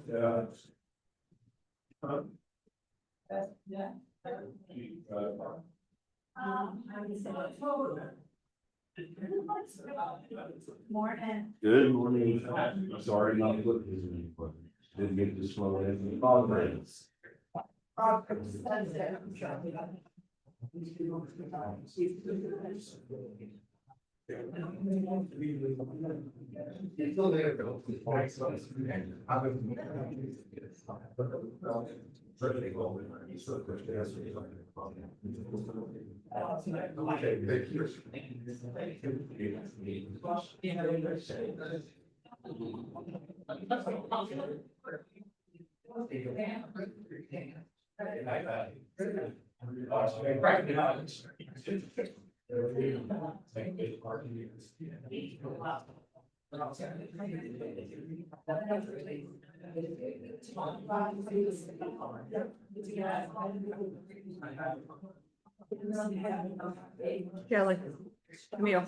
Yeah. Good morning. Sorry not to look this way, but didn't get this slow in. Progress. Kelly, Camille.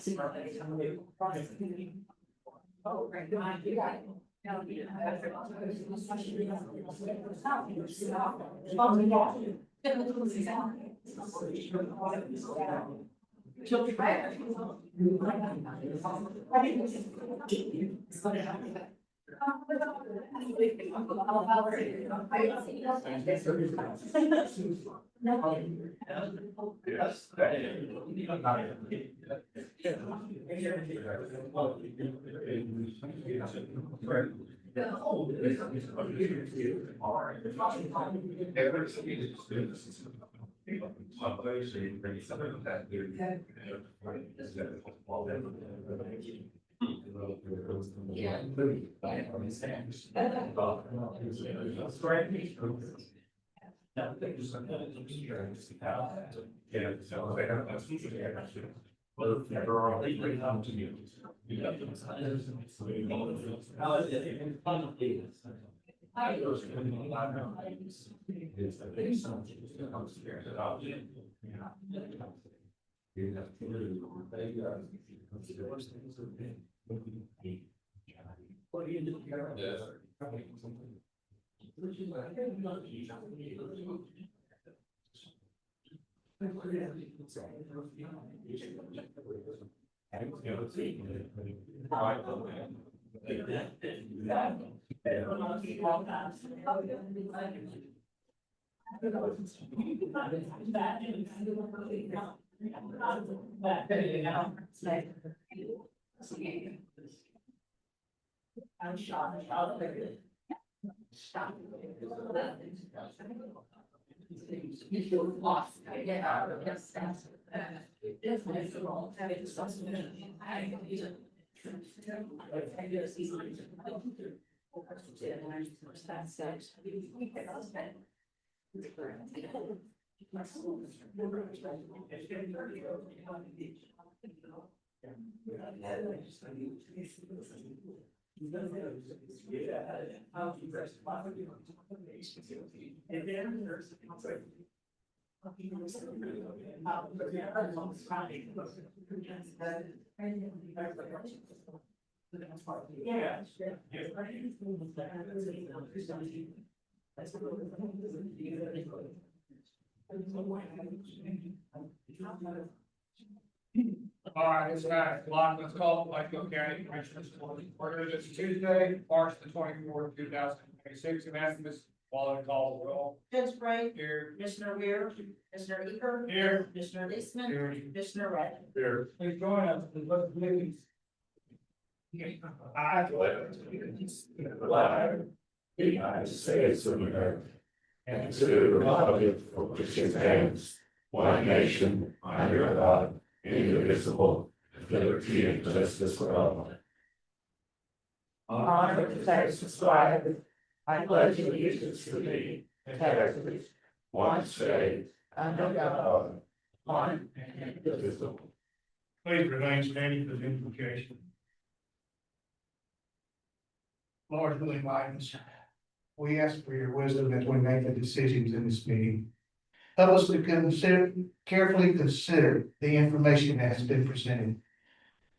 All right, it's 9 o'clock. Let's call the Plateau County Commissioners order this Tuesday, March the 24th, 2026, and ask Ms. Waller to call the roll. Judge Bright, Here. Commissioner Weir, Commissioner Eager. Here. Commissioner Eastman. Here. Commissioner Red. Here. Please join us in the please. I pledge allegiance to the flag of the United States of America and to the republic for which it stands, one nation, under God, indivisible, with liberty and justice for all. Honor to Texas flag. I pledge allegiance to thee, Texas, one state, under God, one and indivisible. Please remain standing for the invocation. Lord, really guidance. We ask for your wisdom as we make the decisions in this meeting. Help us to carefully consider the information that has been presented.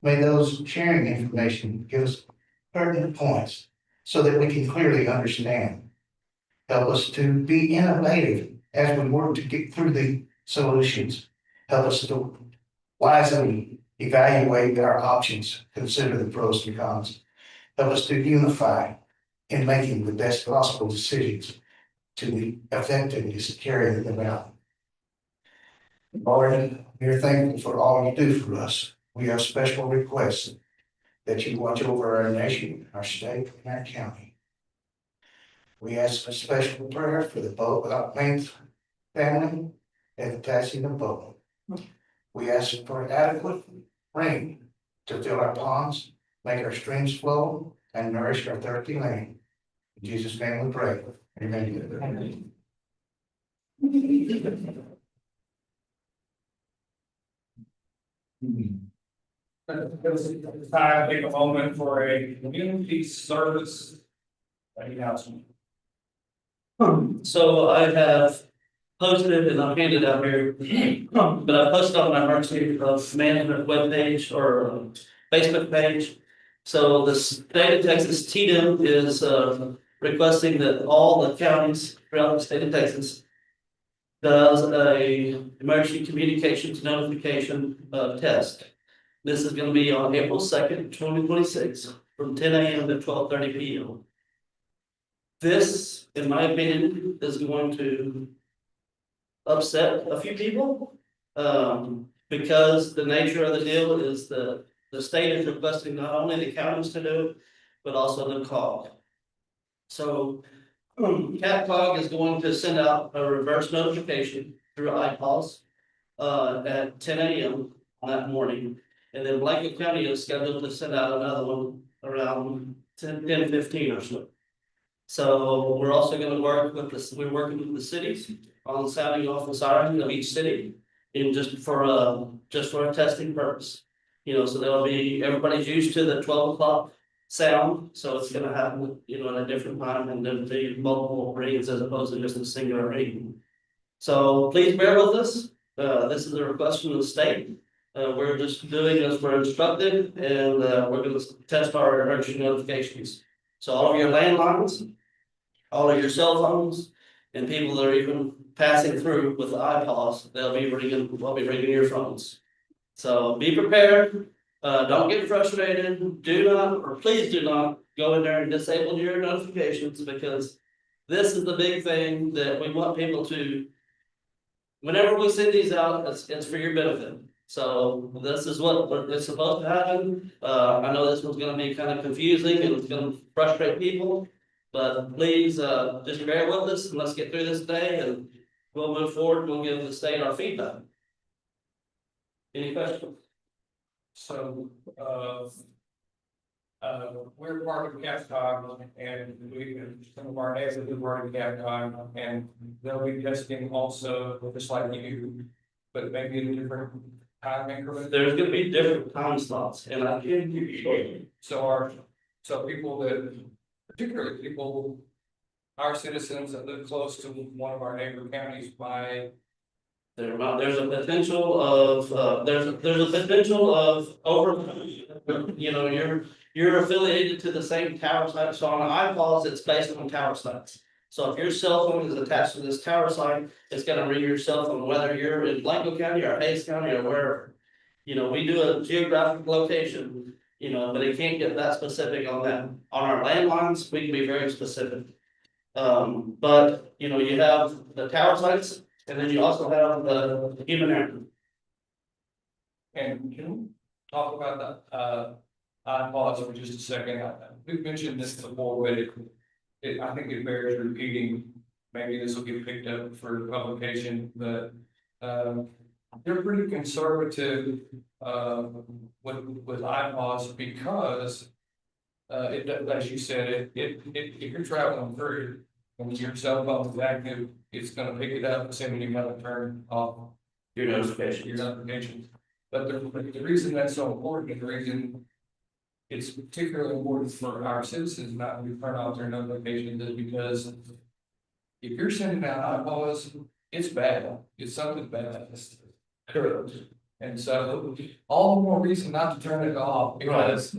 May those sharing information give us pertinent points so that we can clearly understand. Help us to be innovative as we work to get through the solutions. Help us to wisely evaluate our options, consider the pros and cons. Help us to unify in making the best possible decisions to effectively carry them out. Lord, we are thankful for all you do for us. We have special requests that you watch over our nation, our state, and our county. We ask a special prayer for the Main family and the passing of Bo. We ask for adequate rain to fill our ponds, make our streams flow, and nourish our thirsty land. In Jesus' name we pray. Amen. Time, take a moment for a community service announcement. So I have posted and I've handed out here, but I posted on my emergency management webpage or Facebook page. So the state of Texas TDM is requesting that all the counties throughout the state of Texas does a emergency communications notification test. This is going to be on April 2nd, 2026 from 10 a.m. to 12:30 p.m. This, in my opinion, is going to upset a few people because the nature of the deal is the state is requesting not only the counties to do it, but also the COG. So CAPCOG is going to send out a reverse notification through iPods at 10 a.m. on that morning. And then Blanket County is scheduled to send out another one around 10:15 or so. So we're also going to work with this. We're working with the cities on sounding off the siren of each city, and just for a testing purpose. You know, so there'll be everybody's used to the 12 o'clock sound, so it's going to happen, you know, at a different time and then the multiple rings as opposed to just a singular ring. So please bear with us. This is a request from the state. We're just doing as we're instructed, and we're going to test our emergency notifications. So all of your landlines, all of your cell phones, and people that are even passing through with the iPods, we'll be ringing your phones. So be prepared, don't get frustrated, please do not go in there and disable your notifications, because this is the big thing that we want people to. Whenever we send these out, it's for your benefit. So this is what is supposed to happen. I know this one's gonna be kind of confusing and it's gonna frustrate people. But please, just bear with us and let's get through this day and we'll move forward. We'll give the state our feedback. Any questions? So, we're part of Capcom and some of our neighbors are part of Capcom and they'll be testing also, just like you, but maybe in a different time increment. There's gonna be different time slots and I can give you. So people that, particularly people, our citizens that live close to one of our neighbor counties by. There's a potential of, there's a potential of you're affiliated to the same tower site, so on iPods, it's based on tower sites. So if your cell phone is attached to this tower site, it's gonna ring your cell phone, whether you're in Blanco County or Hayes County or wherever. We do a geographic location, but it can't get that specific on that. On our landlines, we can be very specific. But you have the tower sites. And then you also have the human error. And can we talk about the, iPods for just a second? We've mentioned this before, but I think it bears repeating. Maybe this will get picked up for publication, but, they're pretty conservative, with iPods because, as you said, if you're traveling through and your cell phone is active, it's gonna pick it up, saying you gotta turn off Your notifications. But the reason that's so important, and the reason it's particularly important for our citizens not to turn off their notifications is because if you're sending out iPods, it's bad, it's something bad. Correct. And so, all the more reason not to turn it off, because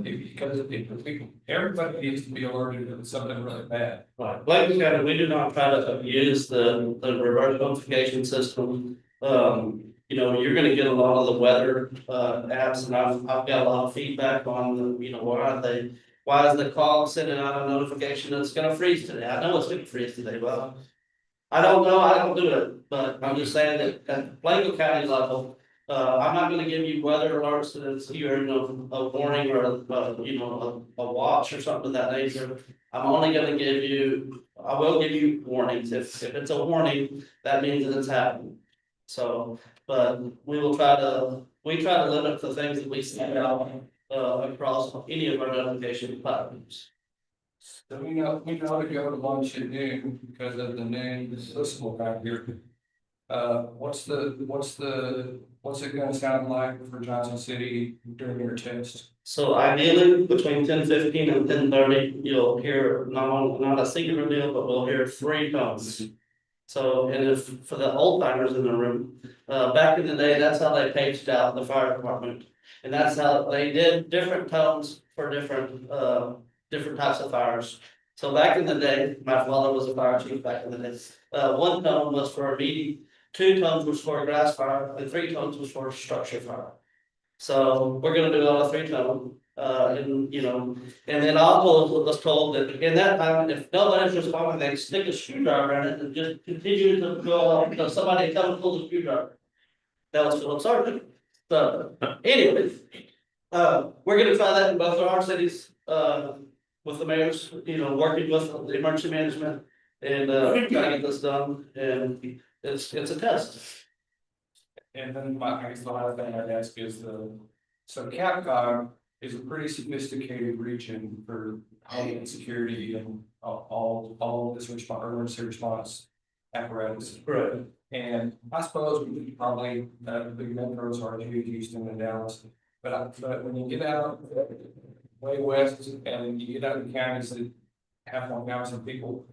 everybody needs to be alerted to something really bad. Right, Blanco County, we do not try to use the reverse notification system. You're gonna get a lot of the weather apps, and I've got a lot of feedback on why is the call sending out a notification that's gonna freeze today? I know it's gonna freeze today, well. I don't know, I don't do it, but I'm just saying that at Blanco County level. I'm not gonna give you weather alerts that it's either a warning or a watch or something of that nature. I'm only gonna I will give you warnings. If it's a warning, that means that it's happening. So, but we try to limit the things that we send out across any of our notification platforms. So we know to go to lunch at noon because of the noon, this is back here. What's it gonna sound like for Johnson City during your test? So ideally, between 10:15 and 10:30, you'll hear not a singular deal, but we'll hear 3 tones. So, and if for the old timers in the room, back in the day, that's how they paged out the fire department. And that's how they did different tones for different types of fires. So back in the day, my father was a fire chief back in the day. 1 tone was for a meeting, 2 tones was for a grass fire, and 3 tones was for a structure fire. So we're gonna do all a 3 tone, and then also was told that in that time, if nobody's responding, they stick a screwdriver in it and just continue to go until somebody comes and pulls the screwdriver. That was Philip Sargent. So anyways, we're gonna try that in both of our cities, with the mayors, working with the emergency management and, trying to get this done, and it's a test. And then I guess the last thing I'd ask is so Capcom is a pretty sophisticated region for homeland security and all of this emergency response apparatus. Right. And I suppose we could probably, the big metros are Houston and Dallas, but when you get out way west and you get out in counties that have 1,000 people,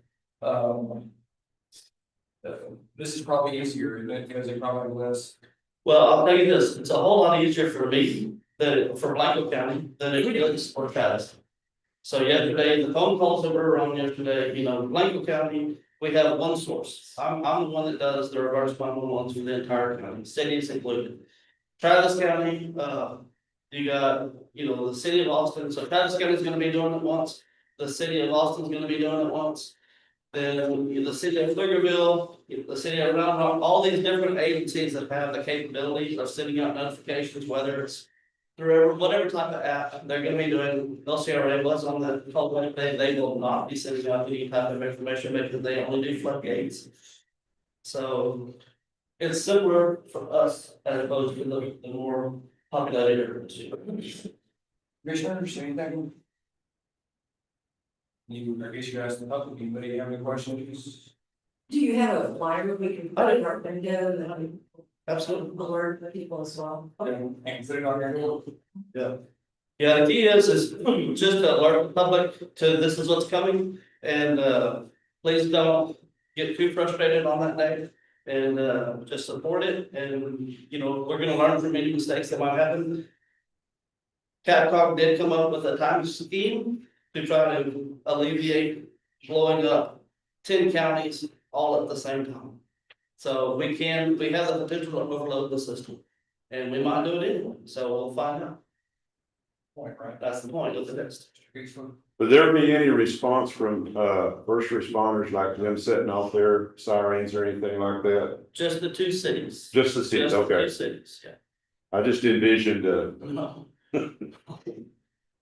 this is probably easier, isn't it? Because they probably have less. Well, I'll tell you this, it's a whole lot easier for me for Blanco County than it is for Travis. So yesterday, the phone calls that were on yesterday, Blanco County, we have one source. I'm the one that does the reverse 911 for the entire county, cities included. Travis County, you got, you know, the city of Austin, so Travis County is gonna be doing it once. The city of Austin is gonna be doing it once. Then the city of Pflugerville, the city of Round Rock, all these different agencies that have the capability of sending out notifications, whether it's through whatever type of app they're gonna be doing, LCRA was on the public, they will not be sending out any type of information because they only do floodgates. So it's similar for us as opposed to the more populated areas. Commissioners, anything? You, I guess you asked the public, anybody have any questions? Do you have a flyer we can put in our window that Absolutely. alert the people as well? Okay. And put it on your door. Yeah, the key is just to alert the public to this is what's coming and please don't get too frustrated on that day. And just support it and, you know, we're gonna learn from any mistakes that might happen. Capcom did come up with a time scheme to try to alleviate blowing up 10 counties all at the same time. So we have the potential to overload the system. And we might do it anyway, so we'll find out. Point, right? That's the point of the test. Would there be any response from first responders like them setting off their sirens or anything like that? Just the two cities. Just the cities, Just the okay. two cities, yeah. I just envisioned No.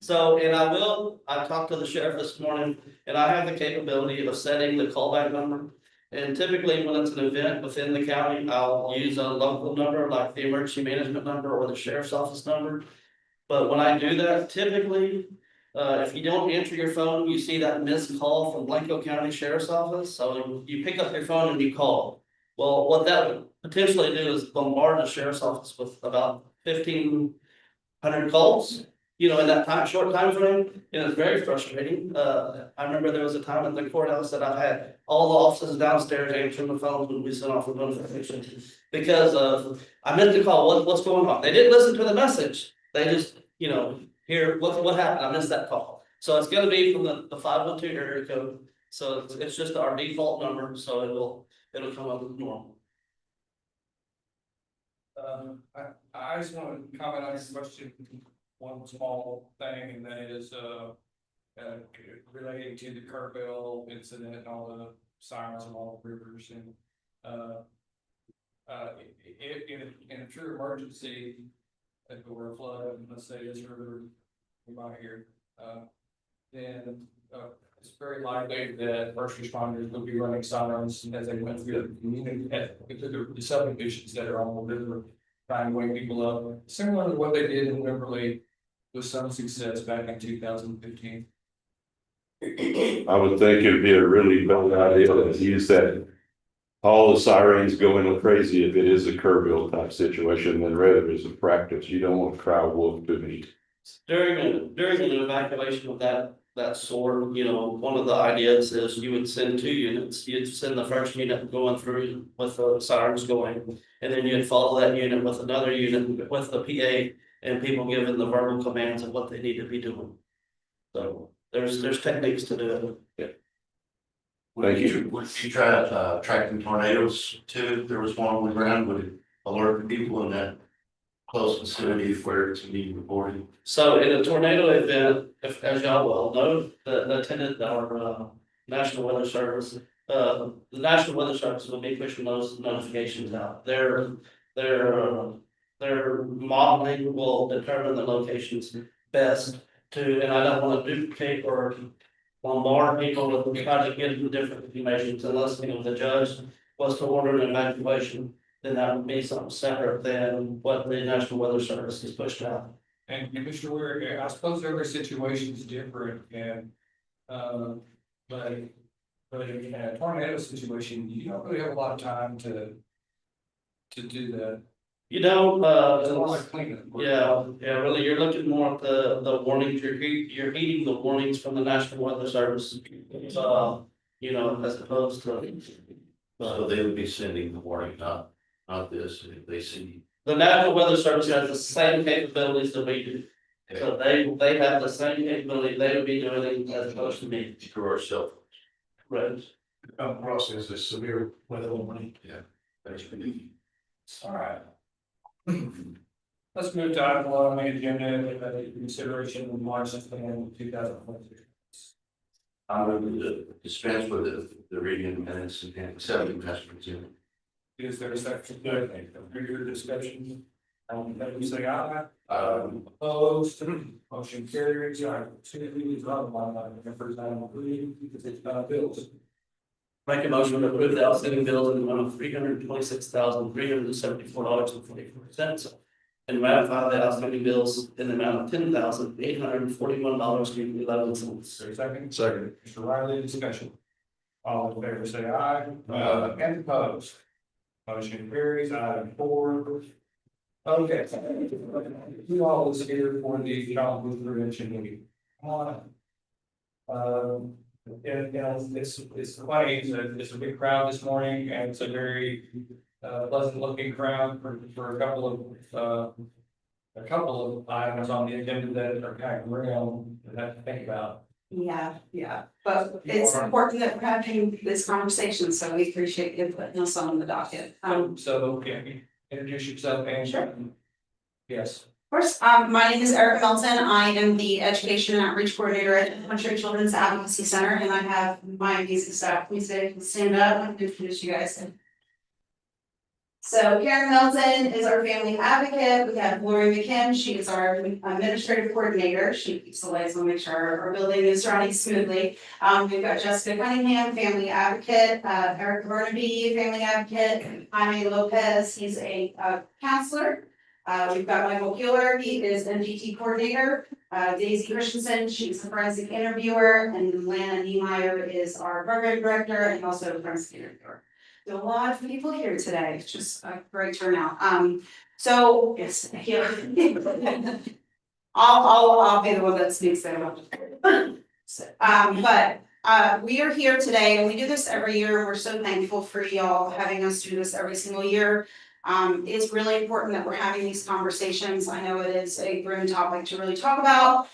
So, and I talked to the sheriff this morning, and I have the capability of setting the callback number. And typically, when it's an event within the county, I'll use a local number like the emergency management number or the sheriff's office number. But when I do that, typically, if you don't answer your phone, you see that missed call from Blanco County Sheriff's Office, so you pick up your phone and you call. Well, what that would potentially do is bombard the sheriff's office with about 1,500 calls. You know, in that short time frame, and it's very frustrating. I remember there was a time at the courthouse that I had all the officers downstairs answering the phones when we sent off a notification. Because I meant to call, what's going on? They didn't listen to the message. They just, you know, here, what happened? I missed that call. So it's gonna be from the 512 area code. So it's just our default number, so it'll come up normal. I just want to comment on this question, one small thing, and that is, relating to the Kerrville incident and all the sirens and all the rivers and, in a true emergency, if it were a flood, let's say this river, we might hear, then, it's very likely that first responders will be running sirens as they went through the community, the subdivisions that are on the river, trying to wake people up, similar to what they did in Wimberley with some success back in 2015. I would think it'd be a really bad idea to use that. All the sirens going crazy if it is a Kerrville type situation, then rather as a practice, you don't want to cry wolf to me. During an evacuation of that sort, you know, one of the ideas is you would send 2 units. You'd send the first unit going through with the sirens going, and then you'd follow that unit with another unit with the PA and people giving the verbal commands of what they need to be doing. So there's techniques to do it. Thank you. Would you try tracking tornadoes too? If there was one on the ground, would it alert the people in that close vicinity where it's being reported? So in a tornado event, if, as y'all well know, the attendant, our National Weather Service, the National Weather Service will be pushing those notifications out. Their modeling will determine the locations best to, and I don't want to duplicate or bombard people with trying to get into different information unless, you know, the judge was to order an evacuation, then that would be something separate than what the National Weather Service has pushed out. And Mr. Ware, I suppose every situation is different and, but in a tornado situation, you don't really have a lot of time to do that. You know, There's a lot of cleanup. yeah, really, you're looking more at the warnings, you're heeding the warnings from the National Weather Service. You know, as opposed to. So they would be sending the warning, not this, if they see. The National Weather Service has the same capabilities that we do. So they have the same capability, they would be doing it as opposed to me. Through our cell phones. Right. come across as a severe weather warning. All right. Let's move to item 1 on the agenda, consideration of March 2022. I'm going to dispense with the reading of minutes and accepting as presumed. Is there a second? Further discussion? All in favor, say aye. Opposed, motion carries. Item 2 is not line item, first item 3, bills. Make a motion to approve the outstanding bills in the amount of $326,374.44. And ratify the outstanding bills in the amount of $10,841.11. Is there a second? Second. Mr. Riley, discussion. All in favor, say aye. And opposed. Motion carries. Item 4. Okay. You all is here for the childhood prevention meeting. Come on. And it's funny, it's a big crowd this morning, and it's a very pleasant looking crowd for a couple of items on the agenda that are kind of real that I have to think about. Yeah, but it's important that we're having this conversation, so we appreciate you putting us on the docket. So, yeah, introduce yourself and. Sure. Yes. Of course, my name is Erica Melton. I am the Education and Outreach Coordinator at Country Children's Advocacy Center, and I have my amazing staff. Please stand up and introduce you guys. So Karen Melton is our family advocate. We have Lori McKim. She is our administrative coordinator. She keeps the lights on, make sure our building is running smoothly. We've got Jessica Cunningham, family advocate, Erica Burnaby, family advocate, Jaime Lopez, he's a counselor. We've got Michael Keeler, he is MDT coordinator. Daisy Christensen, she's the forensic interviewer, and Lana Niemeyer is our program director and also a forensic interviewer. So a lot of people here today, it's just a great turnout. So yes, here. I'll be the one that speaks there. We are here today, and we do this every year, and we're so thankful for y'all having us do this every single year. It's really important that we're having these conversations. I know it is a grim topic to really talk about,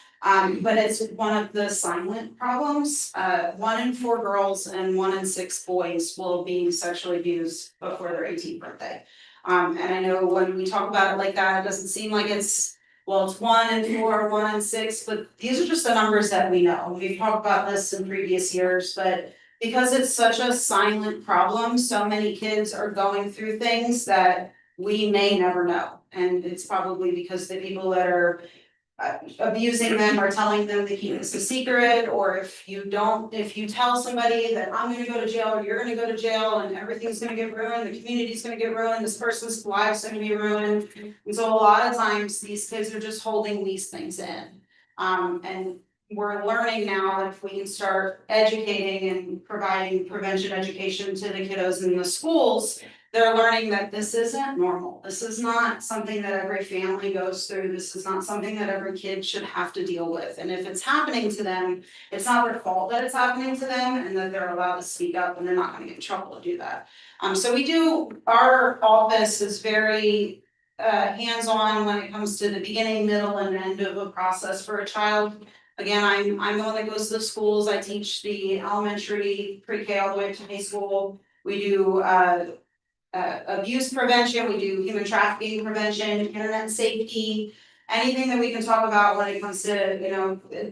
but it's one of the silent problems. 1 in 4 girls and 1 in 6 boys will be sexually abused before their 18th birthday. And I know when we talk about it like that, it doesn't seem like it's 1 in 4, 1 in 6, but these are just the numbers that we know. We've talked about this in previous years, but because it's such a silent problem, so many kids are going through things that we may never know. And it's probably because the people that are abusing them are telling them to keep this a secret, or if you tell somebody that I'm gonna go to jail or you're gonna go to jail and everything's gonna get ruined, the community's gonna get ruined, this person's life's gonna be ruined. And so a lot of times these kids are just holding these things in. And we're learning now that if we can start educating and providing prevention education to the kiddos in the schools, they're learning that this isn't normal. This is not something that every family goes through. This is not something that every kid should have to deal with. And if it's happening to them, it's not their fault that it's happening to them, and that they're allowed to speak up and they're not gonna get in trouble to do that. Our office is very hands-on when it comes to the beginning, middle, and end of a process for a child. Again, I'm the one that goes to the schools. I teach the elementary, pre-K all the way to high school. We do abuse prevention, we do human trafficking prevention, internet safety, anything that we can talk about when it comes to,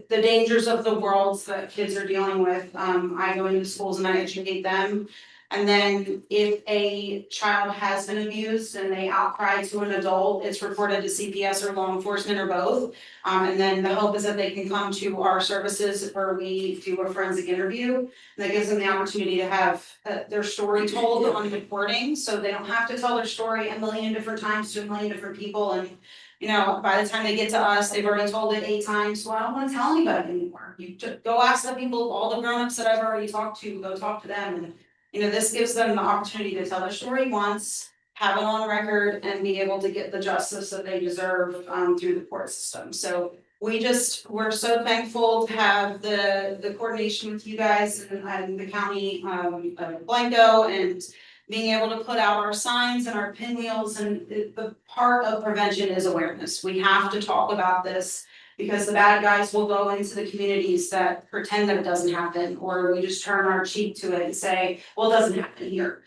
the dangers of the world that kids are dealing with. I go into schools and I educate them. And then if a child has been abused and they outcry to an adult, it's reported to CPS or law enforcement or both. And then the hope is that they can come to our services where we do a forensic interview. And that gives them the opportunity to have their story told on recording, so they don't have to tell their story a million different times to a million different people. And by the time they get to us, they've already told it 8 times, so I don't wanna tell anybody anymore. You just go ask the people, all the grown-ups that I've already talked to, go talk to them. And this gives them the opportunity to tell their story once, have it on record, and be able to get the justice that they deserve through the court system. So we're so thankful to have the coordination with you guys and the county of Blanco, and being able to put out our signs and our pinwheels. And the part of prevention is awareness. We have to talk about this. Because the bad guys will go into the communities that pretend that it doesn't happen, or we just turn our cheek to it and say, well, it doesn't happen here.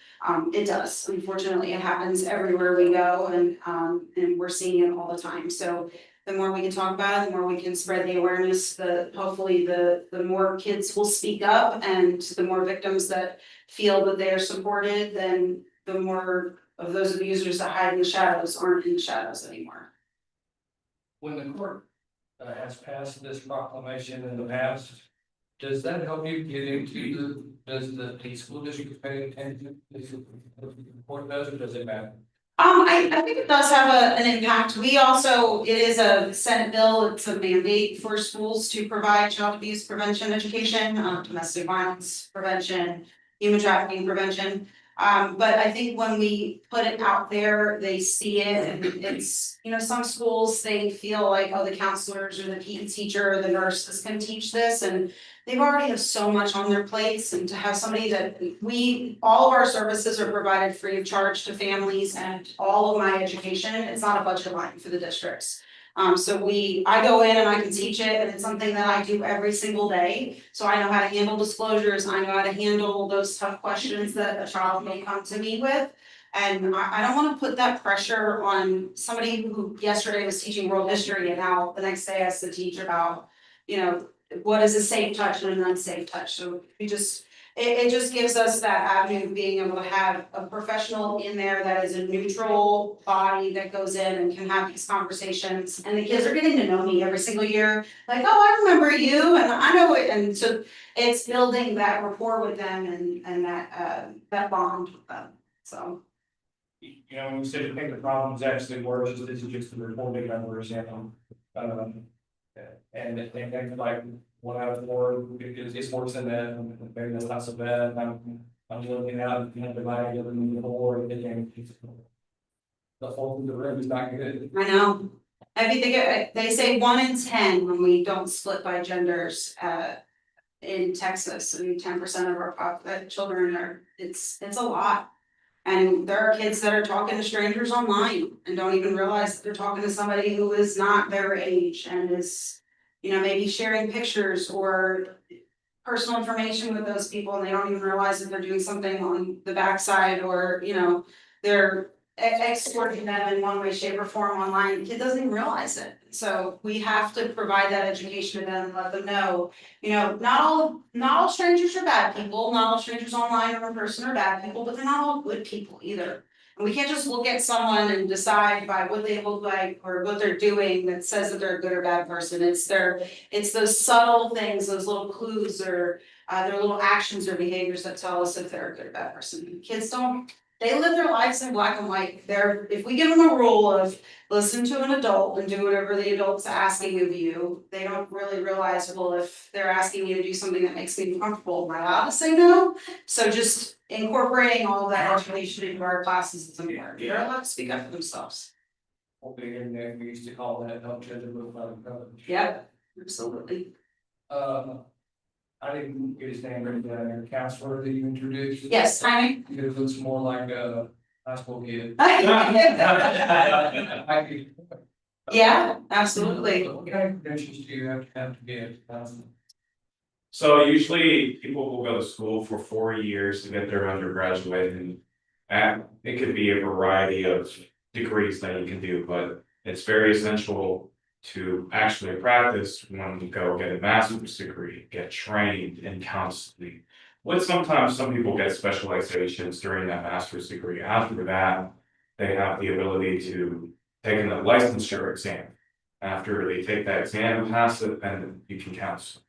It does, unfortunately, it happens everywhere we go, and we're seeing it all the time, so. The more we can talk about it, the more we can spread the awareness, hopefully the more kids will speak up, and the more victims that feel that they are supported, then the more of those abusers that hide in the shadows aren't in the shadows anymore. When the court has passed this proclamation in the past, does that help you get into does the school district pay attention? Does the court does, or does it matter? I think it does have an impact. It is a Senate bill, it's a mandate for schools to provide child abuse prevention education, domestic violence prevention, human trafficking prevention. But I think when we put it out there, they see it, and it's, some schools, they feel like, oh, the counselors or the PE teacher or the nurses can teach this, and they've already have so much on their plates, and to have somebody that all of our services are provided free of charge to families, and all of my education, it's not a budget line for the districts. I go in and I can teach it, and it's something that I do every single day. So I know how to handle disclosures, I know how to handle those tough questions that a child may come to me with. And I don't wanna put that pressure on somebody who yesterday was teaching world history, and now the next day has to teach about, what is a safe touch and an unsafe touch. So it just gives us that avenue of being able to have a professional in there that is a neutral body that goes in and can have these conversations. And the kids are getting to know me every single year, like, oh, I remember you, and I know it, and so it's building that rapport with them, and that bond with them, so. When you said you think the problem is actually worse, this is just the reporting numbers, and I think like 1 out of 4, it's worse than that, and maybe that's not so bad. I'm looking out, dividing it into 4, and the whole of the room is not good. I know. I mean, they say 1 in 10 when we don't split by genders, in Texas, I mean, 10% of our children it's a lot. And there are kids that are talking to strangers online and don't even realize that they're talking to somebody who is not their age, and is, maybe sharing pictures or personal information with those people, and they don't even realize that they're doing something on the backside, or, they're extorting them in one way, shape, or form online. The kid doesn't even realize it. So we have to provide that education to them and let them know, not all strangers are bad people, not all strangers online or in person are bad people, but they're not all good people either. And we can't just look at someone and decide by what they look like or what they're doing that says that they're a good or bad person. It's those subtle things, those little clues, or their little actions or behaviors that tell us if they're a good or bad person. Kids they live their lives in black and white. If we give them a rule of listen to an adult and do whatever the adult's asking of you, they don't really realize, well, if they're asking you to do something that makes me uncomfortable, am I allowed to say no? So just incorporating all of that information into our classes is important. They're allowed to speak up for themselves. We used to call that help children move out of coverage. Yep, absolutely. I didn't get his name written down there, counselor that you introduced. Yes, timing. It looks more like a high school kid. Yeah, absolutely. What kind of credentials do you have to get? So usually people will go to school for 4 years to get their undergraduate, and it could be a variety of degrees that you can do, but it's very essential to actually practice when you go get a master's degree, get trained in counseling. Sometimes some people get specializations during that master's degree. After that, they have the ability to take a licensure exam. After they take that exam and pass it, then you can counsel.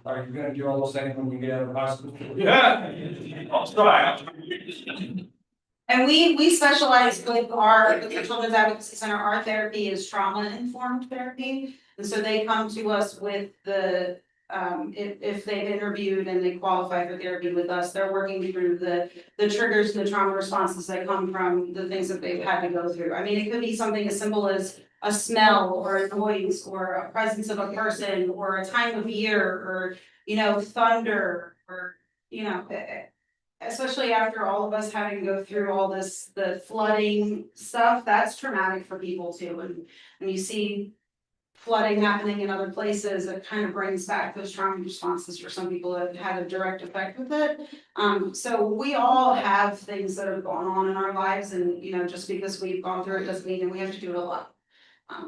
Are you gonna do all those things when you get out of high school? Yeah. I'll try. And we specialize with the Children's Advocacy Center, our therapy is trauma-informed therapy. And so they come to us with if they've interviewed and they qualify for therapy with us, they're working through the triggers and the trauma responses that come from the things that they've had to go through. I mean, it could be something as simple as a smell or a noise or a presence of a person or a time of year or, thunder or, especially after all of us having to go through all the flooding stuff, that's traumatic for people too. And you see flooding happening in other places, it kind of brings back those trauma responses for some people that had a direct effect with it. So we all have things that have gone on in our lives, and, you know, just because we've gone through it doesn't mean that we have to do it alone.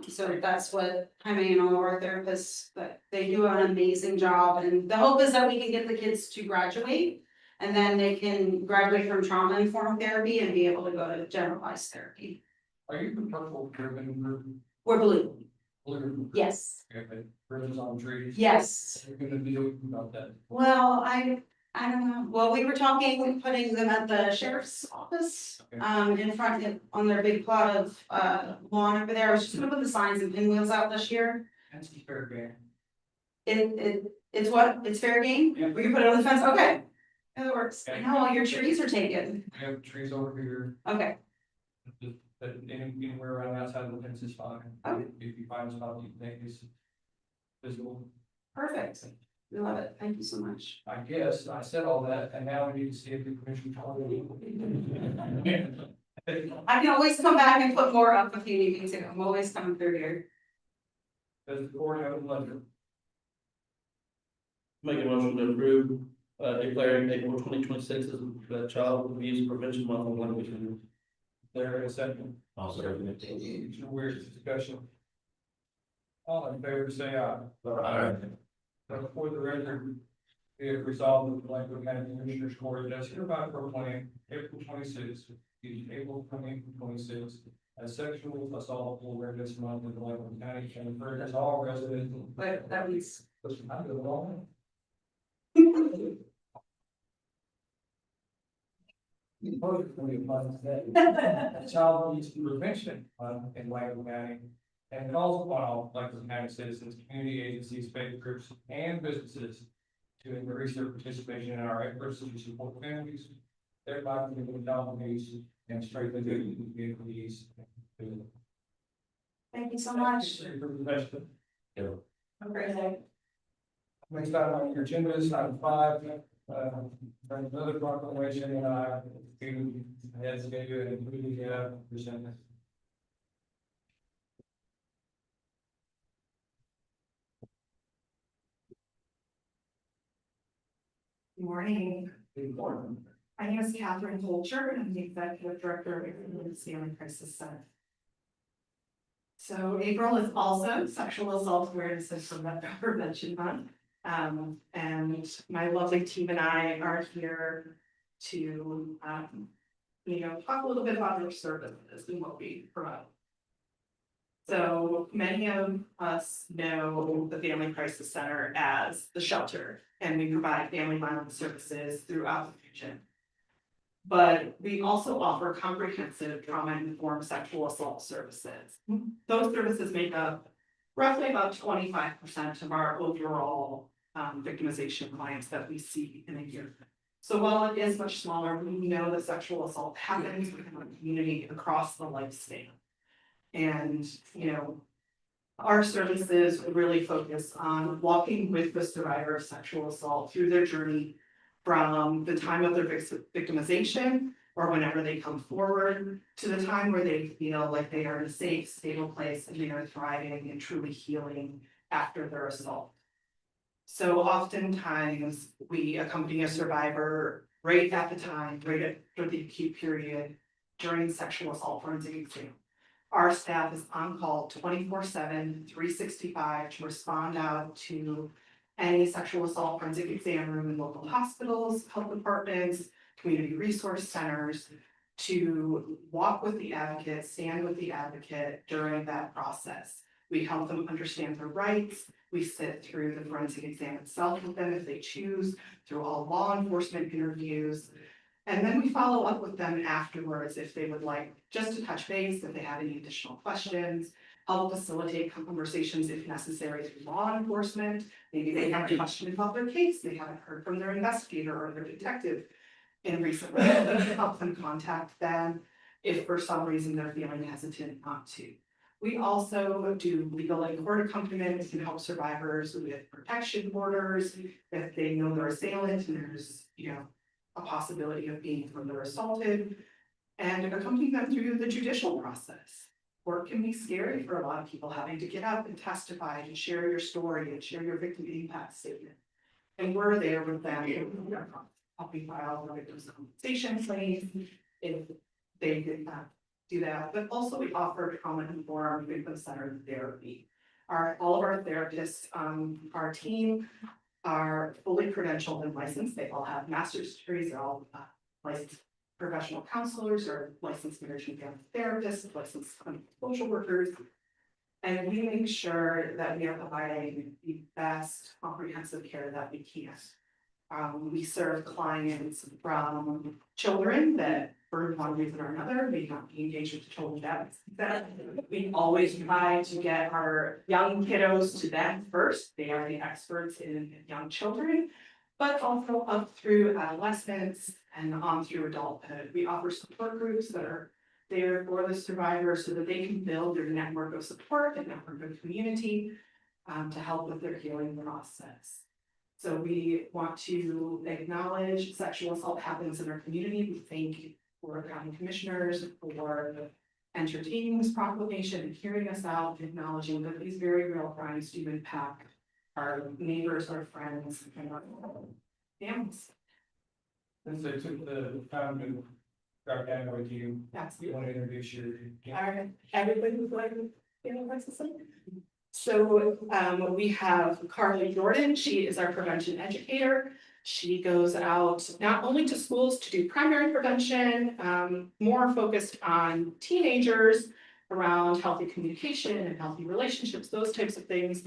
So that's what Jaime and all of our therapists, that they do an amazing job, and the hope is that we can get the kids to graduate. And then they can graduate from trauma informed therapy and be able to go to generalized therapy. Are you the purple ribbon group? We're blue, Blue? yes, Okay, ribbons on trees? yes. You're gonna deal about that. Well, I don't know, well, we were talking, putting them at the sheriff's office, in front of, on their big plot of, lawn over there. I was just gonna put the signs and pinwheels out this year. That's a fair game. It's what, it's fair game? Yeah. We can put it on the fence, okay. That works, Okay. no, all your trees are taken, We have trees over here, okay, but anywhere around outside the fence is fine. Okay. If you find a spot you think is visible. perfect, we love it, thank you so much. I guess I said all that, and now we need to see if the commission tolerate. I can always come back and put more up if you need me to, I'm always coming through here. Does the board have a letter? Make a motion to approve, declaring April 2026 as the Child Abuse Prevention Month on language. There is a second. I'll second it. It's a weird discussion. All in favor, say aye. Aye. For the record, be it resolved that the Blanco County Commissioners Court does hereby proclaim April 26th, April 2026 as Sexual Assault Awareness Month in Blanco County, and encourages all residents. But that means, Listen, I do it all. Child abuse prevention in Blanco County. And calls upon all Blanco County citizens, community agencies, faith groups, and businesses to increase their participation in our efforts to support families, thereby preventing child abuse and strengthening communities. thank you so much. Thank you for the question. Have a great day. Next item on your agenda is item 5, another proclamation, to heads of it, including, present. Good morning. Good morning. My name is Catherine Holcher, and I'm the Executive Director of the Family Crisis Center. So April is also Sexual Assault Awareness and Prevention Month. And my lovely team and I are here to, talk a little bit about our services and what we provide. So many of us know the Family Crisis Center as the shelter, and we provide family violence services throughout the region. But we also offer comprehensive trauma-informed sexual assault services. Those services make up roughly about 25% of our overall victimization clients that we see in a year. So while it is much smaller, we know that sexual assault happens within our community across the lifespan. And, our services really focus on walking with the survivor of sexual assault through their journey from the time of their victimization or whenever they come forward to the time where they feel like they are in a safe, stable place and they are thriving and truly healing after their assault. So oftentimes we accompany a survivor right at the time, right after the acute period during sexual assault forensic exam. Our staff is on call 24/7, 365 to respond out to any sexual assault forensic exam room in local hospitals, health departments, community resource centers, to walk with the advocate, stand with the advocate during that process. We help them understand their rights. We sit through the forensic exam itself with them if they choose, through all law enforcement interviews. And then we follow up with them afterwards if they would like just to touch base, if they have any additional questions, help facilitate conversations if necessary through law enforcement. Maybe they have a question about their case, they haven't heard from their investigator or their detective in recent months, help them contact them if for some reason they're feeling hesitant not to. We also do legal and court accompaniment and help survivors with protection orders if they know their assailant and there's, a possibility of being further assaulted, and accompany them through the judicial process. Work can be scary for a lot of people, having to get up and testify and share your story and share your victim impact statement. And we're there with them, helping file the victims' compensation claims if they did not do that. But also we offer trauma-informed victim-centered therapy. All of our therapists on our team are fully credentialed and licensed. They all have master's degrees, they're all licensed professional counselors or licensed marriage and family therapists, licensed clinical social workers. And we make sure that we are providing the best comprehensive care that we can. We serve clients from children that for one reason or another may not be engaged with the children that we always try to get our young kiddos to them first. They are the experts in young children, but also up through adolescence and on through adulthood. We offer support groups that are there for the survivors so that they can build their network of support and network of community to help with their healing process. So we want to acknowledge sexual assault happens in our community. We thank Florida County Commissioners for entertaining this proclamation and hearing us out, acknowledging that these very real crimes do impact our neighbors, our friends, and our families. Since they took the time to grab down with you, That's you want to introduce your. Alright, everybody would like to say. So we have Carly Jordan. She is our prevention educator. She goes out not only to schools to do primary prevention, more focused on teenagers around healthy communication and healthy relationships, those types of things.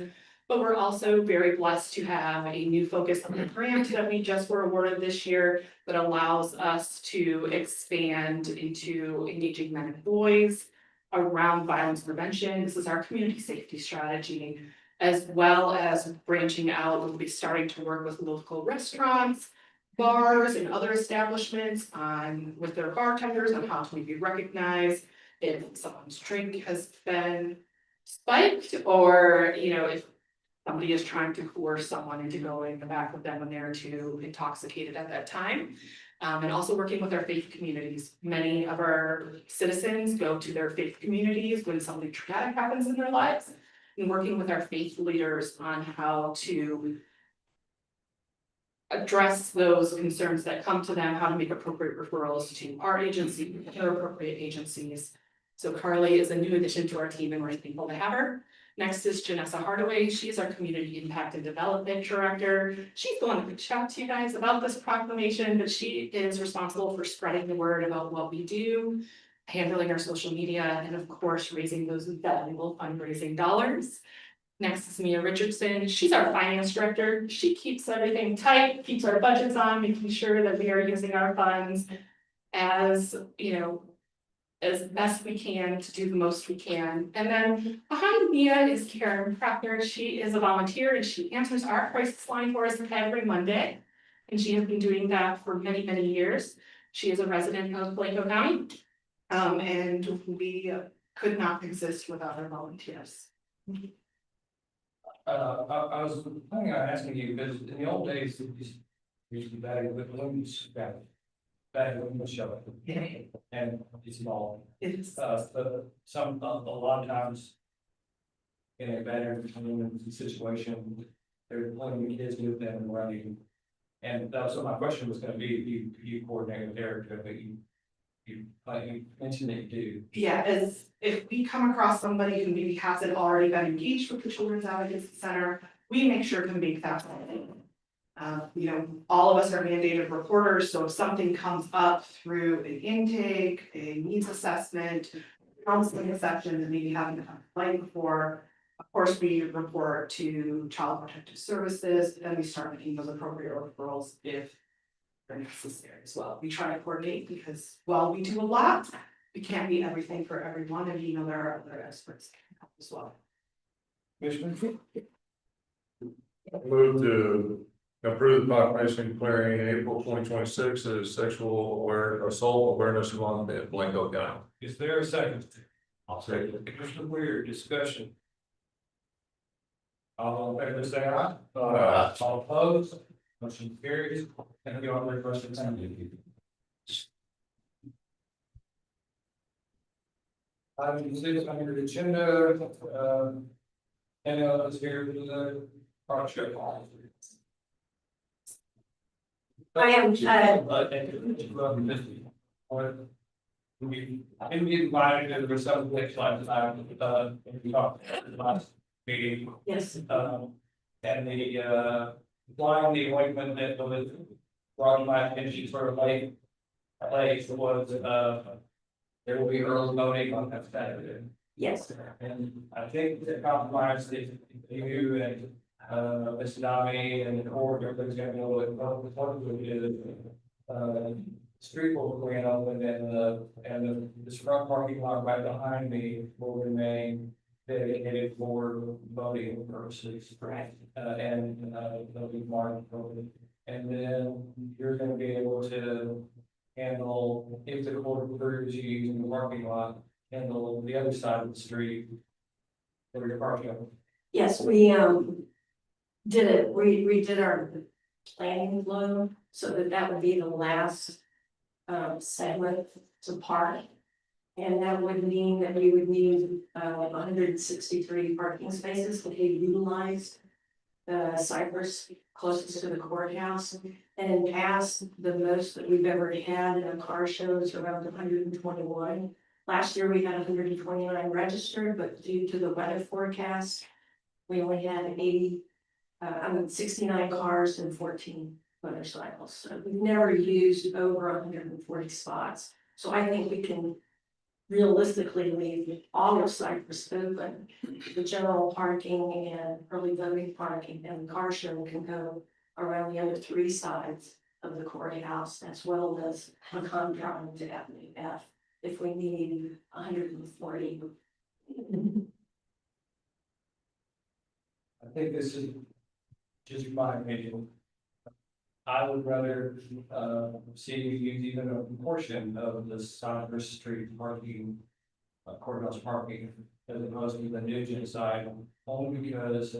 But we're also very blessed to have a new focus on the grant that we just were awarded this year that allows us to expand into engaging men and boys around violence prevention. This is our community safety strategy, as well as branching out. We'll be starting to work with local restaurants, bars, and other establishments on with their bartenders on how to maybe recognize if someone's drink has been spiked, or if somebody is trying to coerce someone into going back with them when they're too intoxicated at that time. And also working with our faith communities. Many of our citizens go to their faith communities when something traumatic happens in their lives. And working with our faith leaders on how to address those concerns that come to them, how to make appropriate referrals to our agency, other appropriate agencies. So Carly is a new addition to our team and we're thankful to have her. Next is Janessa Hardaway. She's our Community Impact and Development Director. She's the one that reached out to you guys about this proclamation, but she is responsible for spreading the word about what we do, handling our social media, and of course, raising those valuable fundraising dollars. Next is Mia Richardson. She's our Finance Director. She keeps everything tight, keeps our budgets on, making sure that we are using our funds as best we can to do the most we can. And then behind Mia is Karen Kraftner. She is a volunteer and she answers our crisis line for us every Monday. And she has been doing that for many, many years. She is a resident of Blanco County. And we could not exist without our volunteers. I was planning on asking you, because in the old days, it used to be bad with balloons, bad with shelter. And it's small. It's But a lot of times. In a bad entertainment situation, they're playing the kids with them and running. And that's what my question was gonna be, you coordinate with Erica, but you mentioned that you do. Yeah, as if we come across somebody who maybe hasn't already been engaged with the Children's Advocacy Center, we make sure to make that happen. All of us are mandated reporters, so if something comes up through an intake, a needs assessment, counseling session that maybe haven't had a complaint before, of course, we report to Child Protective Services, and we start making those appropriate referrals if they're necessary as well. We try to coordinate because while we do a lot, we can't be everything for everyone, and there are other experts that can help as well. Commissioner? Move to approve the proclamation declaring April 2026 as Sexual Assault Awareness Month in Blanco County. Is there a second? I'll second it. Commissioner Weir, discussion. All in favor, say aye. Aye. All opposed, motion carries. Thank you all very much for attending. Item six on your agenda, and is here for the project. I am, I didn't get invited to the some place last time, we talked at the last meeting, yes, and the, line, the appointment that was brought to my attention sort of late. Late was, there will be early voting on that Saturday. yes, And I think the compromise that you and, Ms. Nami and the board, everybody's gonna be able to, what we do, street will be open and this front parking lot right behind me will remain dedicated for voting purposes. right, And, they'll be marked voting. And then you're gonna be able to handle, if the court approves you using the parking lot, handle the other side of the street for your parking. yes, we, did it, we did our planning flow, so that would be the last segment to park. And that would mean that we would need, 163 parking spaces to be utilized. The Cypress closest to the courthouse, and in past, the most that we've ever had in a car show is around 121. Last year, we had 129 registered, but due to the weather forecast, we only had 69 cars and 14 motorcycles. So we've never used over 140 spots. So I think we can realistically leave all of Cypress open. The general parking and early voting parking and the car show can go around the other 3 sides of the courthouse, as well as Macomb Drive to Avenue F, if we need 140. I think this is just my opinion. I would rather, see you use even a portion of the Cypress Street parking, courthouse parking, as opposed to the Nugent side, only because,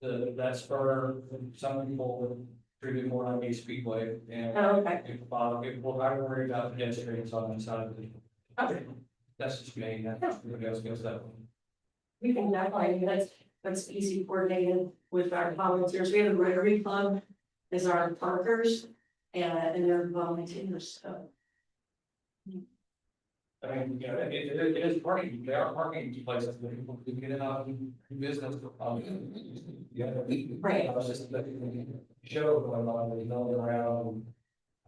that spur, some people treat it more like a speedway, and Oh, okay. people, I worry about pedestrians on that side of the. Okay. That's just me, everybody else goes that way. We can definitely, that's easy coordinated with our volunteers. We have a Rotary Club as our parkers and they're volunteers, so. I mean, you know, it is parking, there are parking places where people can get in out and do business. Yeah. Right. I was just looking, show going on, there's no one around.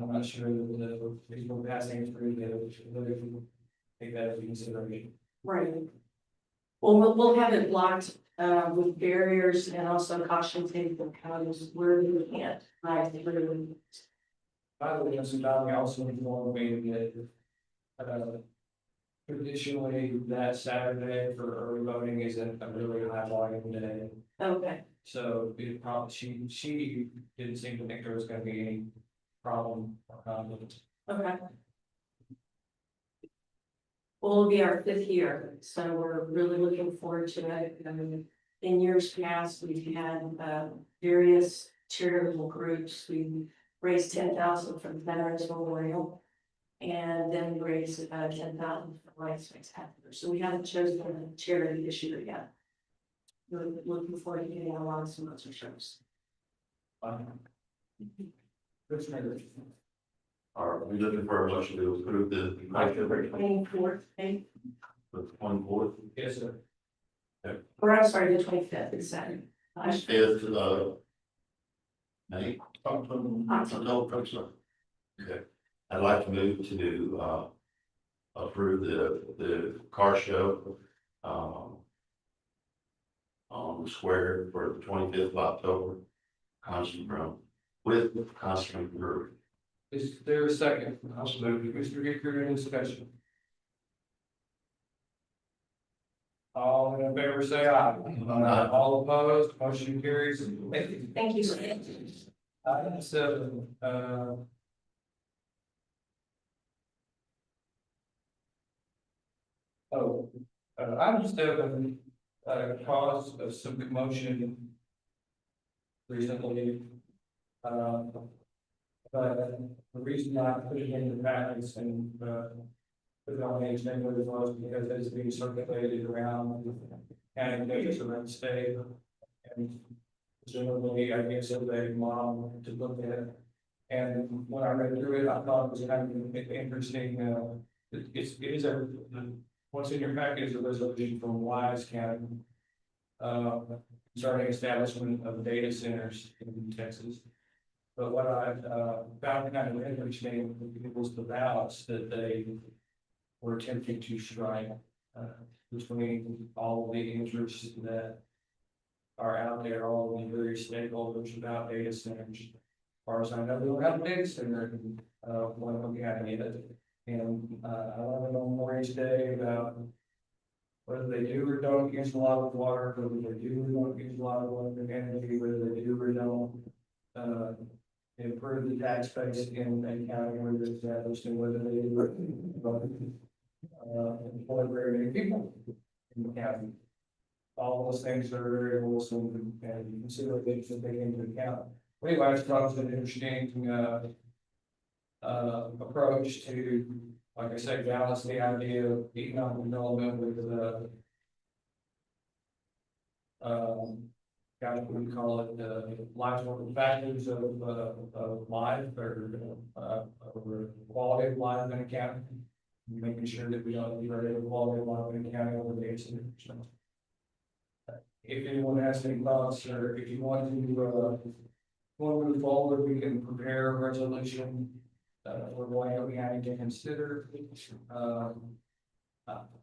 I'm not sure the people passing through there, should take that into consideration. Right. Well, we'll have it blocked with barriers and also caution tape and counters where we can't drive through. By the way, Mr. Donnelly also informed me that traditionally that Saturday for early voting isn't a really high volume day. Okay, So it probably, she didn't seem to think there was gonna be any problem or conflict. okay. Well, it'll be our 5th year, so we're really looking forward to it. In years past, we've had various charitable groups. We raised 10,000 for the Veterans Memorial. And then we raised 10,000 for Life Spectacular. So we haven't chosen a charity this year yet. We're looking forward to getting a lot of sponsorships. Are we looking for a motion to approve the? October 24th, okay? The 24th, Yes, sir. Or I'm sorry, the 25th is Saturday. 5th, May. October, I'm sorry. Okay, I'd like to move to, approve the car show, on the square for the 25th of October, constant room, with constant brewery. Is there a second? Mr. Hickory, any discussion? All in favor, say aye. Aye. All opposed, motion carries. Thank you. Thank you. Item 7, item 7, caused some commotion recently. But the reason I put it in the packets and, put it on the agenda as well, because it's being circulated around county pages around the state. And presumably, I guess, if they want to look at it. And when I read through it, I thought it was kind of interesting, it is what's in your package is a resolution from Wise County. Concerning establishment of data centers in Texas. But what I found kind of interesting was the balance that they were attempting to strike between all of the interests that are out there, all of the various stakeholders about data centers. As far as I know, they don't have a data center in one of them county yet. And I learned on Maurice Day about whether they do or don't use a lot of water, whether they do or don't use a lot of water energy, whether they do or don't improve the tax base in a county where they're established, and whether they do employ very many people in the county. All those things are very wholesome and considerations to take into account. Anyway, I just thought it was an interesting approach to, like I said, balance the idea of economic development with gosh, what do you call it, life factors of life or quality of life in a county. Making sure that we don't degrade the quality of life in a county over the years. If anyone has any thoughts, or if you want to move forward, we can prepare a resolution for Wyoming County to consider.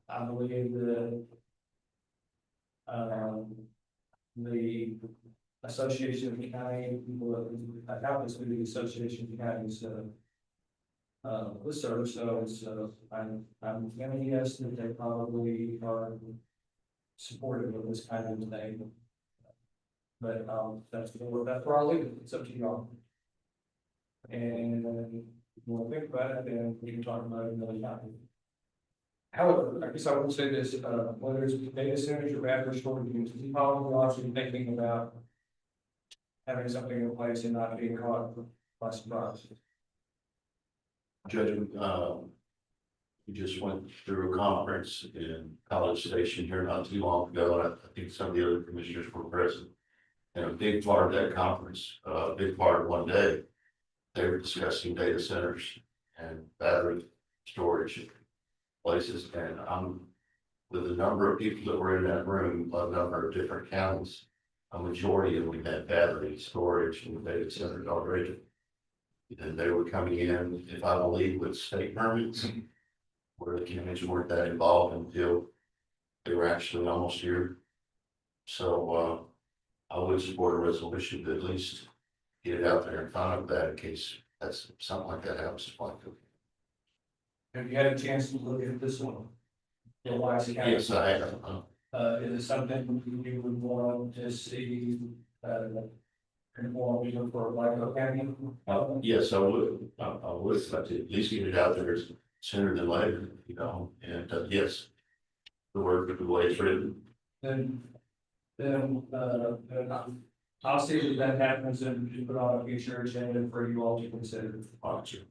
I believe that the Association of County, I have this with the Association of Counties listserv, so I'm gonna guess that they probably are supportive of this kind of thing. But that's where I'll leave it. It's up to y'all. And if you want to think about it, then we can talk about it another time. However, I guess I will say this, whether it's data centers or battery storage units, we probably also thinking about having something in place and not being caught by surprise. Judge, we just went through a conference in College Station here not too long ago, and I think some of the other commissioners were present. And a big part of that conference, a big part of one day, they were discussing data centers and battery storage places. And with the number of people that were in that room, a number of different counties, a majority of them had battery storage and data centers already. And they were coming in, if I believe, with state permits, where the counties weren't that involved until they were actually almost here. So I would support a resolution to at least get it out there in front of that in case that's something like that happens. Have you had a chance to look at this one? The Wise County. Yes, I have. Is it something you would want to see, conform even for Wyco County? Yes, I would. I would like to at least get it out there sooner than later, you know, and yes, the word, the way it's written. Then I'll see if that happens and just put on a future agenda for you all to consider. Officer.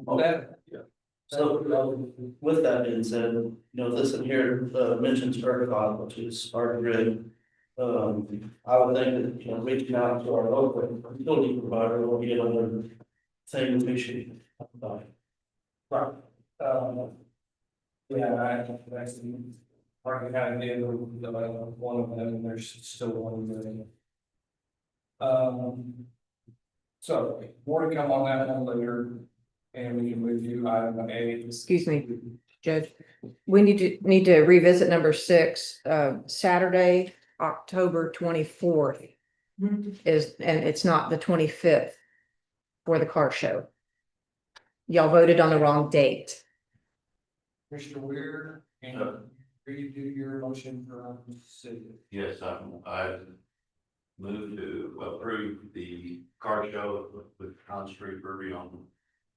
That, So with that being said, you know, this in here mentions ERCOT, which is our grid. I would think that, you know, reaching out to our local utility provider will be another thing that we should talk about. right, yeah, I actually already had an idea of one of them, and there's still one there. So more to come on that one later, and we can move you item A. Excuse me, Judge. We need to revisit number 6, Saturday, October 24th. And it's not the 25th for the car show. Y'all voted on the wrong date. Mr. Weir, and redo your motion for city. Yes, I move to approve the car show with Con Street Brewery on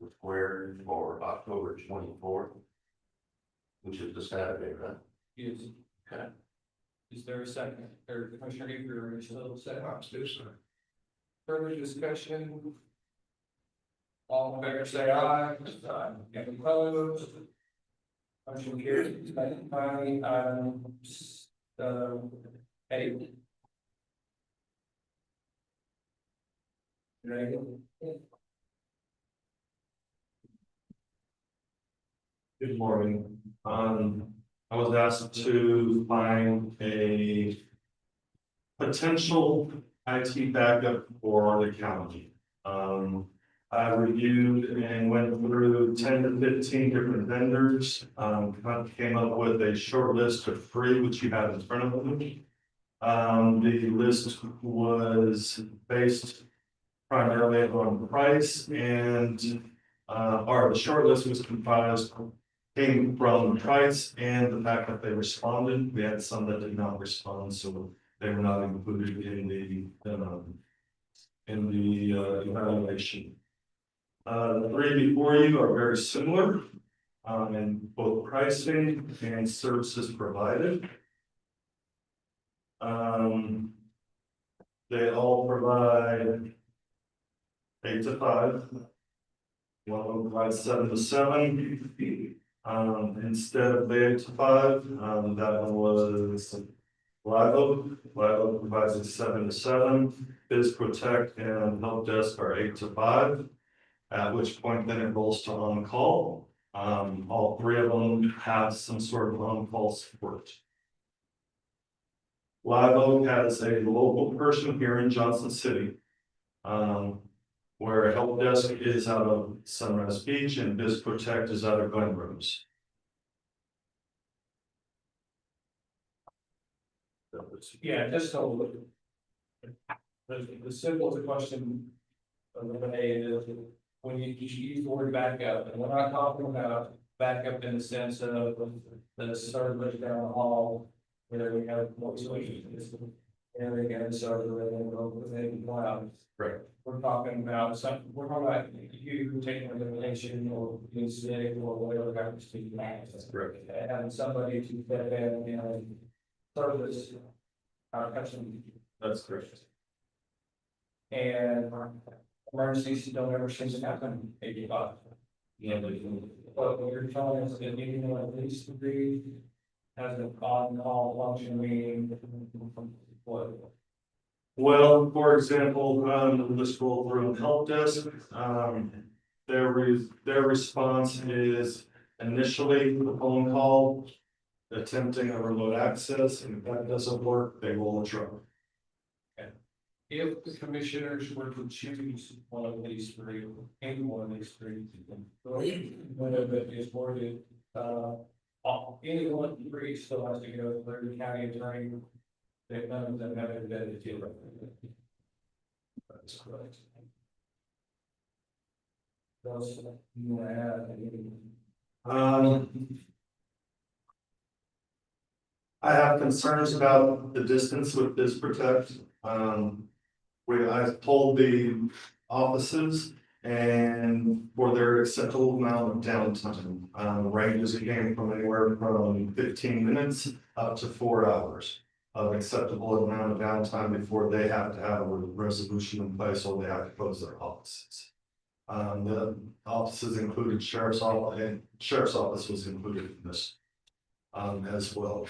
the square for October 24th, which is the Saturday, right? Yes. Okay. Is there a second? Or Commissioner Eager, are you still second? I'm still sorry. Further discussion? All in favor, say aye. Any opposed? Motion carries. Item, uh, 8. Ready? Good morning. I was asked to find a potential IT backup for the county. I reviewed and went through 10 to 15 different vendors, came up with a short list of 3, which you have in front of me. The list was based primarily on price and, or the short list was comprised, came from price and the fact that they responded. We had some that did not respond, so they were not included in the evaluation. The 3 before you are very similar, in both pricing and services provided. They all provide 8 to 5. One of them provides 7 to 7. Instead of the 8 to 5, that one was Live Oak. Live Oak provides a 7 to 7. Biz Protect and Help Desk are 8 to 5. At which point then it rolls to on-call. All 3 of them have some sort of on-call support. Live Oak has a local person here in Johnson City. Where Help Desk is out of Sunrise Beach and Biz Protect is out of Glen Rose. Yeah, just so. The simple question of the day is, when you use the word backup, and we're not talking about backup in the sense of the servers down the hall, where we have more switches. And they get a server and then go, they can go out. Right. We're talking about we're talking about you taking a elimination or being sick or whatever happens to you. That's correct. Having somebody to step in, you know, service our customer. That's correct. And emergencies don't ever seem to happen 85. Yeah. But what you're telling us that even though at least 3 has an on-call function, meaning what? Well, for example, let's go through Help Desk. Their response is initially the phone call, attempting a remote access, and if that doesn't work, they roll a truck. If the commissioners were to choose one of these 3, any one of these 3, whatever it is worded, any one of the 3 still has to go through the county attorney. That none of them have a vetted deal. That's correct. Those you want to add? I have concerns about the distance with Biz Protect. I've told the offices and for their acceptable amount of downtime, ranges again from anywhere from 15 minutes up to 4 hours of acceptable amount of downtime before they have to have a resolution in place or they have to close their offices. The offices included sheriff's office, and sheriff's office was included in this as well.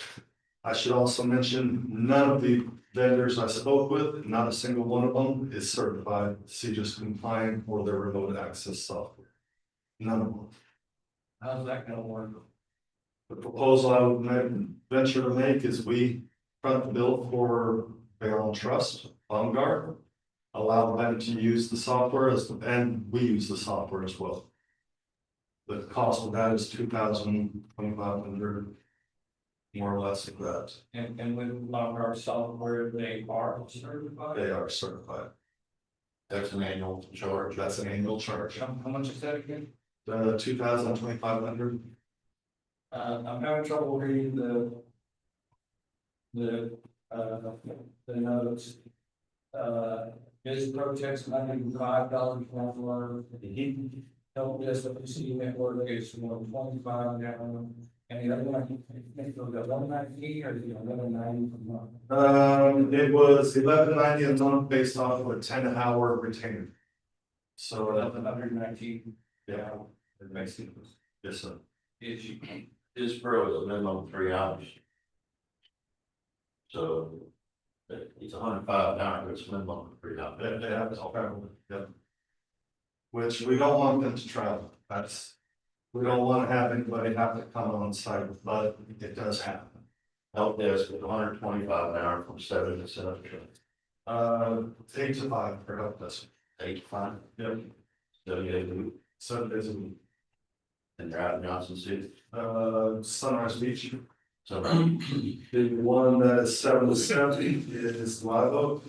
I should also mention, none of the vendors I spoke with, not a single one of them is certified CJIS compliant for their remote access software. None of them. How's that gonna work? The proposal I would venture to make is we front the bill for Barrel Trust, Vanguard, allow them to use the software and we use the software as well. The cost of that is $2,500, more or less of that. And with our software, they are certified? They are certified. That's an annual charge. That's an annual charge. How much is that again? $2,500. I'm having trouble reading the notes. Biz Protect's $105 for Help Desk PC network is 125 now. And the other one, I think it was 190 or 1190 per month. It was $11.90 a month based off of a 10-hour retainer. So, 119. yeah, It makes it, Yes, sir. is you, This borough is a minimum of 3 hours. So it's 105 an hour, it's a minimum of 3 hours. they have this travel, yep. Which we don't want them to travel, we don't want to have anybody have to come on site, but it does happen. Help desk is 125 an hour from 7 to 7. 8 to 5 for help desk. 8 to 5. Yep. 7 days a week. 7 days a week. And they're out in Johnson City. Sunrise Beach. So The one that is 7 to 7 is Live Oak.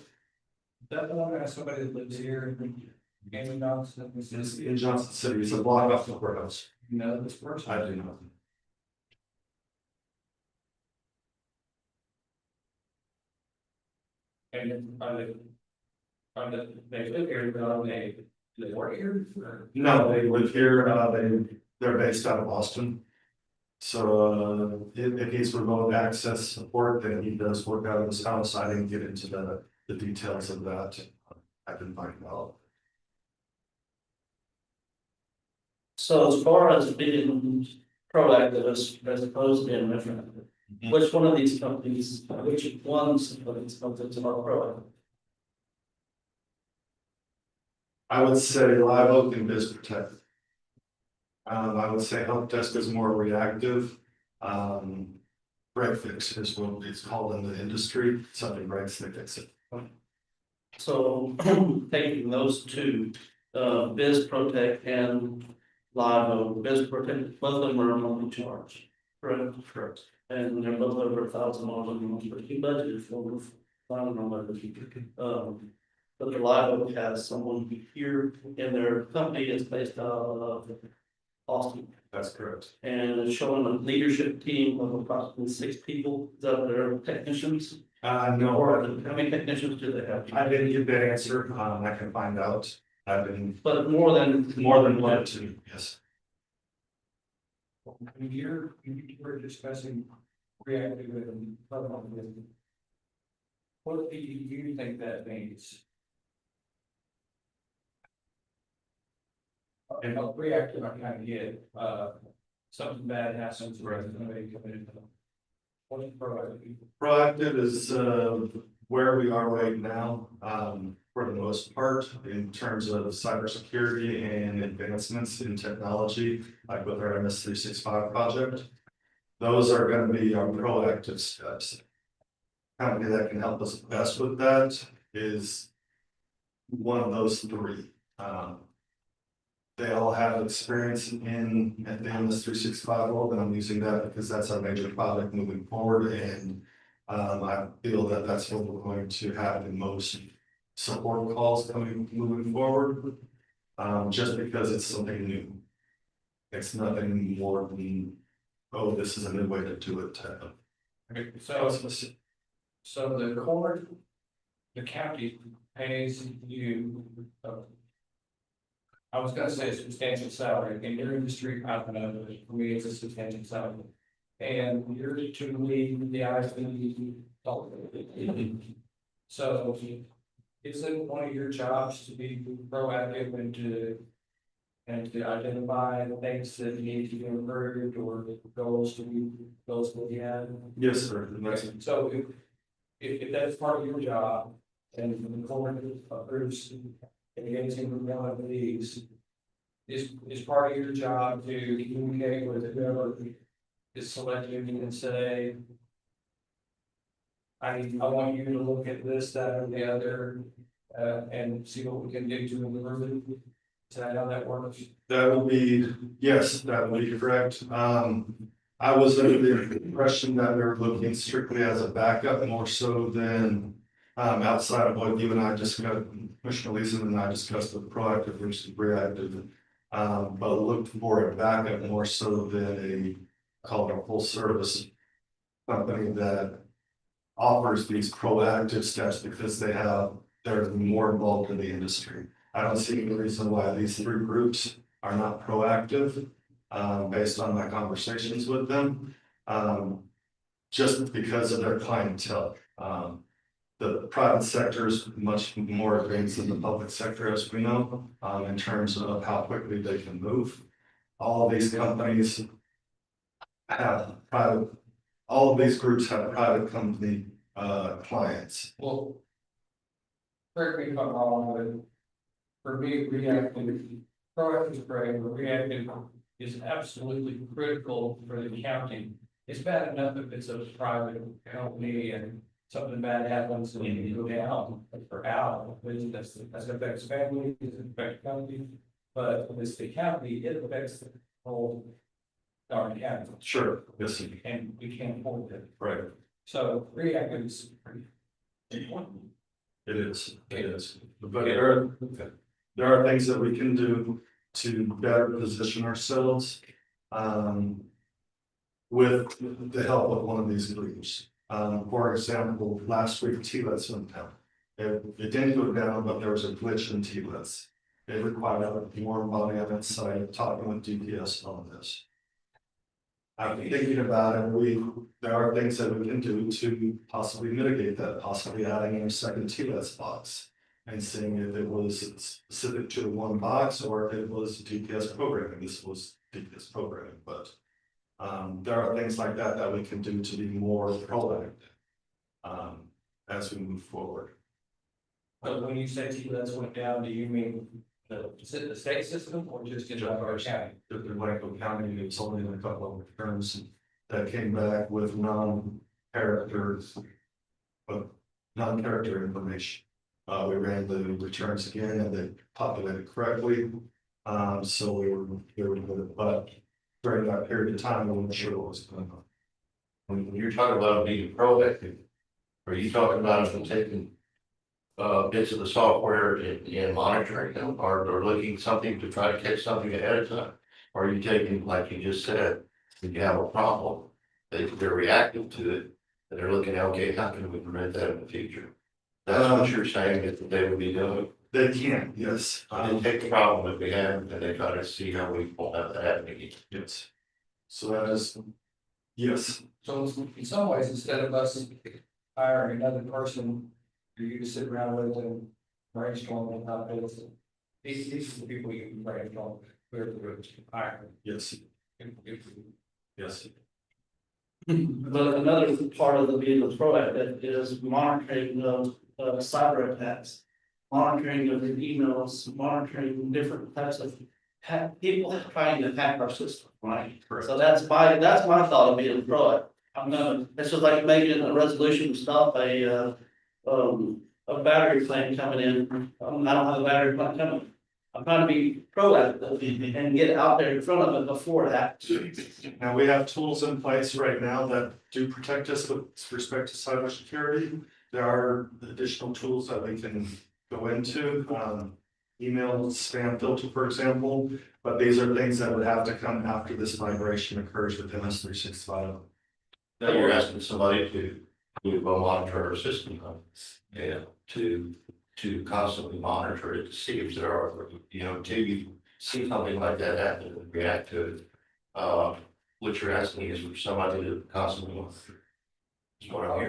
that one has somebody that lives here in Gaming Dogs, It's in Johnson City. It's a block off the courthouse. you know this person. I do not. And they live here, but they work here? Or- No, they live here. They're based out of Boston. So if he's remote access support, then he does work out of his house. I didn't get into the details of that. I can find out. So as far as being proactive as opposed to being retroactive, which one of these companies, which ones of these companies are proactive? I would say Live Oak and Biz Protect. I would say Help Desk is more reactive. Break fix is what it's called in the industry. Something breaks, they fix it. So taking those two, Biz Protect and Live Oak, Biz Protect, both of them are monthly charge, correct? Correct. And they're both over $1,000 a month, but you budgeted for, I don't know whether you could, but the Live Oak has someone here in their company is based out of Austin. That's correct. And it's showing a leadership team of approximately 6 people that are technicians. No, Or how many technicians do they have? I didn't get that answer. I can find out. I've been But more than. more than 1 or 2, yes. You were discussing reactive and proactive. What do you think that means? And reactive, I kind of get, something bad happens, or somebody committed. What's proactive? Proactive is where we are right now, for the most part, in terms of cybersecurity and advancements in technology, like with our MS365 project. Those are gonna be our proactive steps. Company that can help us best with that is one of those 3. They all have experience in at the MS365 world, and I'm using that because that's our major product moving forward, and I feel that that's what we're going to have in most support calls moving forward. Just because it's something new. It's nothing more than, oh, this is a new way to do it type of. Okay, so the court, the county pays you, I was gonna say a substantial salary, in your industry, I don't know, but for me, it's a substantial salary. And you're to lead the ISD. So isn't one of your jobs to be proactive and to identify the things that need to be improved or goals to be had? Yes, sir. So if that's part of your job and the court approves engaging with one of these, is part of your job to communicate with whoever is selecting and say, I want you to look at this, that, or the other, and see what we can do to improve it. Is that how that works? That would be, yes, that would be correct. I was under the impression that we were looking strictly as a backup more so than outside of what you and I discussed, Commissioner Leeson and I discussed with proactive versus reactive. But looked for a backup more so than call it a full service company that offers these proactive steps because they're more involved in the industry. I don't see any reason why these 3 groups are not proactive, based on my conversations with them. Just because of their clientele. the private sector is much more advanced than the public sector, as we know, in terms of how quickly they can move. All of these companies have private, all of these groups have private company, clients. Well. Correct me if I'm wrong, but for me, reactive, proactive is great, but reactive is absolutely critical for the county. It's bad enough if it's a private company and something bad happens and you go down or out, that's affects families, it affects county. But when it's the county, it affects the whole darn county, Sure, yes, and we can't afford it. right, So reactive is pretty important. it is, but there are things that we can do to better position ourselves. With the help of one of these groups. For example, last week TLS went down. It didn't go down, but there was a glitch in TLS. It required more money on its side, talking with DPS on this. I'm thinking about it, there are things that we can do to possibly mitigate that, possibly adding in a second TLS box. And seeing if it was specific to one box or if it was DPS programming. This was DPS programming, but there are things like that that we can do to be more proactive. As we move forward. But when you say TLS went down, do you mean the state system or just in our county? The Blanco County, it's only in a couple of returns that came back with non-characters. But non-character information. We ran the returns again and they populated correctly. So we were good, but during that period of time, we weren't sure what was going on. When you're talking about being proactive, are you talking about them taking bits of the software and monitoring them, or looking something to try to catch something ahead of time? Or are you taking, like you just said, if you have a problem, they're reactive to it, and they're looking, okay, how can we prevent that in the future? That's what you're saying that they would be doing. They can, yes. They take the problem that we have and they try to see how we won't have that happen again. Yes. So that is, yes, So in some ways, instead of us hiring another person, for you to sit around with and brainstorm on how to do it. These are the people you can brainstorm, we're the hire. yes, yes. But another part of the being a proactive is monitoring of cyber attacks. Monitoring of the emails, monitoring different types of people trying to hack our system, right? Correct. So that's my thought of being proactive. I'm gonna, it's just like making a resolution to stop a battery plant coming in. I don't have a battery plant coming. I'm trying to be proactive and get out there in front of it before it happens. Now, we have tools in place right now that do protect us with respect to cybersecurity. There are additional tools that we can go into, email spam filter, for example. But these are things that would have to come after this migration occurs with MS365. Now you're asking somebody to monitor our system, yeah, to constantly monitor it, to see if there are, till you see something like that happen and react to it. What you're asking is for somebody to constantly monitor. That's what I'm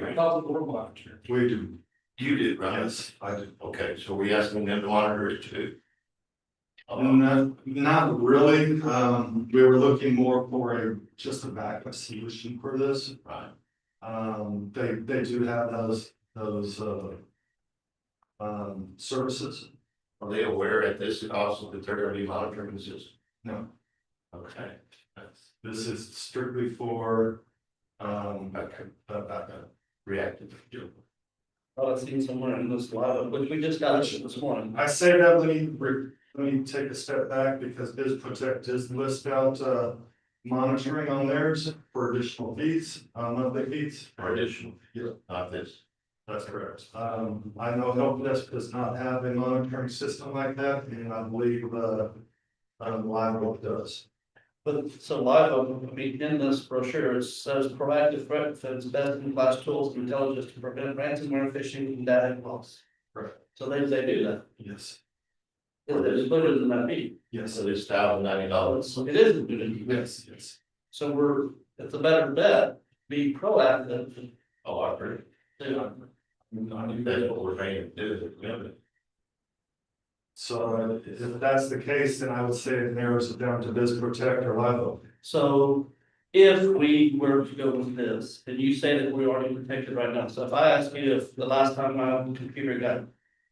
hearing. We do, You do, right? yes, I do. Okay, so we're asking them to monitor it too. Not really, we were looking more for just a backup solution for this. Right. They do have those services. Are they aware at this also that they're gonna be monitoring the system? No, Okay. this is strictly for, Okay. backup. Reactive. Oh, I've seen somewhere in this live, which we just got this morning. I say that let me take a step back because BizProtect does list out, monitoring on theirs for additional fees, monthly fees. Or additional. Yeah. Not this. That's correct. I know Help Desk does not have a monitoring system like that, and I believe, Live Oak does. But so live, I mean, in this brochure, it says proactive threat defense, best in class tools and intelligence to prevent ransomware, phishing and data loss. Correct. So they do that. Yes, It's included in that fee. yes, So it's $1,090. So it is included. yes. So it's a better bet, be proactive. Oh, I agree. That's what we're paying to do. So if that's the case, then I would say it narrows it down to Biz Protect or Live Oak. So if we were to go with this, and you say that we're already protected right now, so if I ask you if the last time my computer got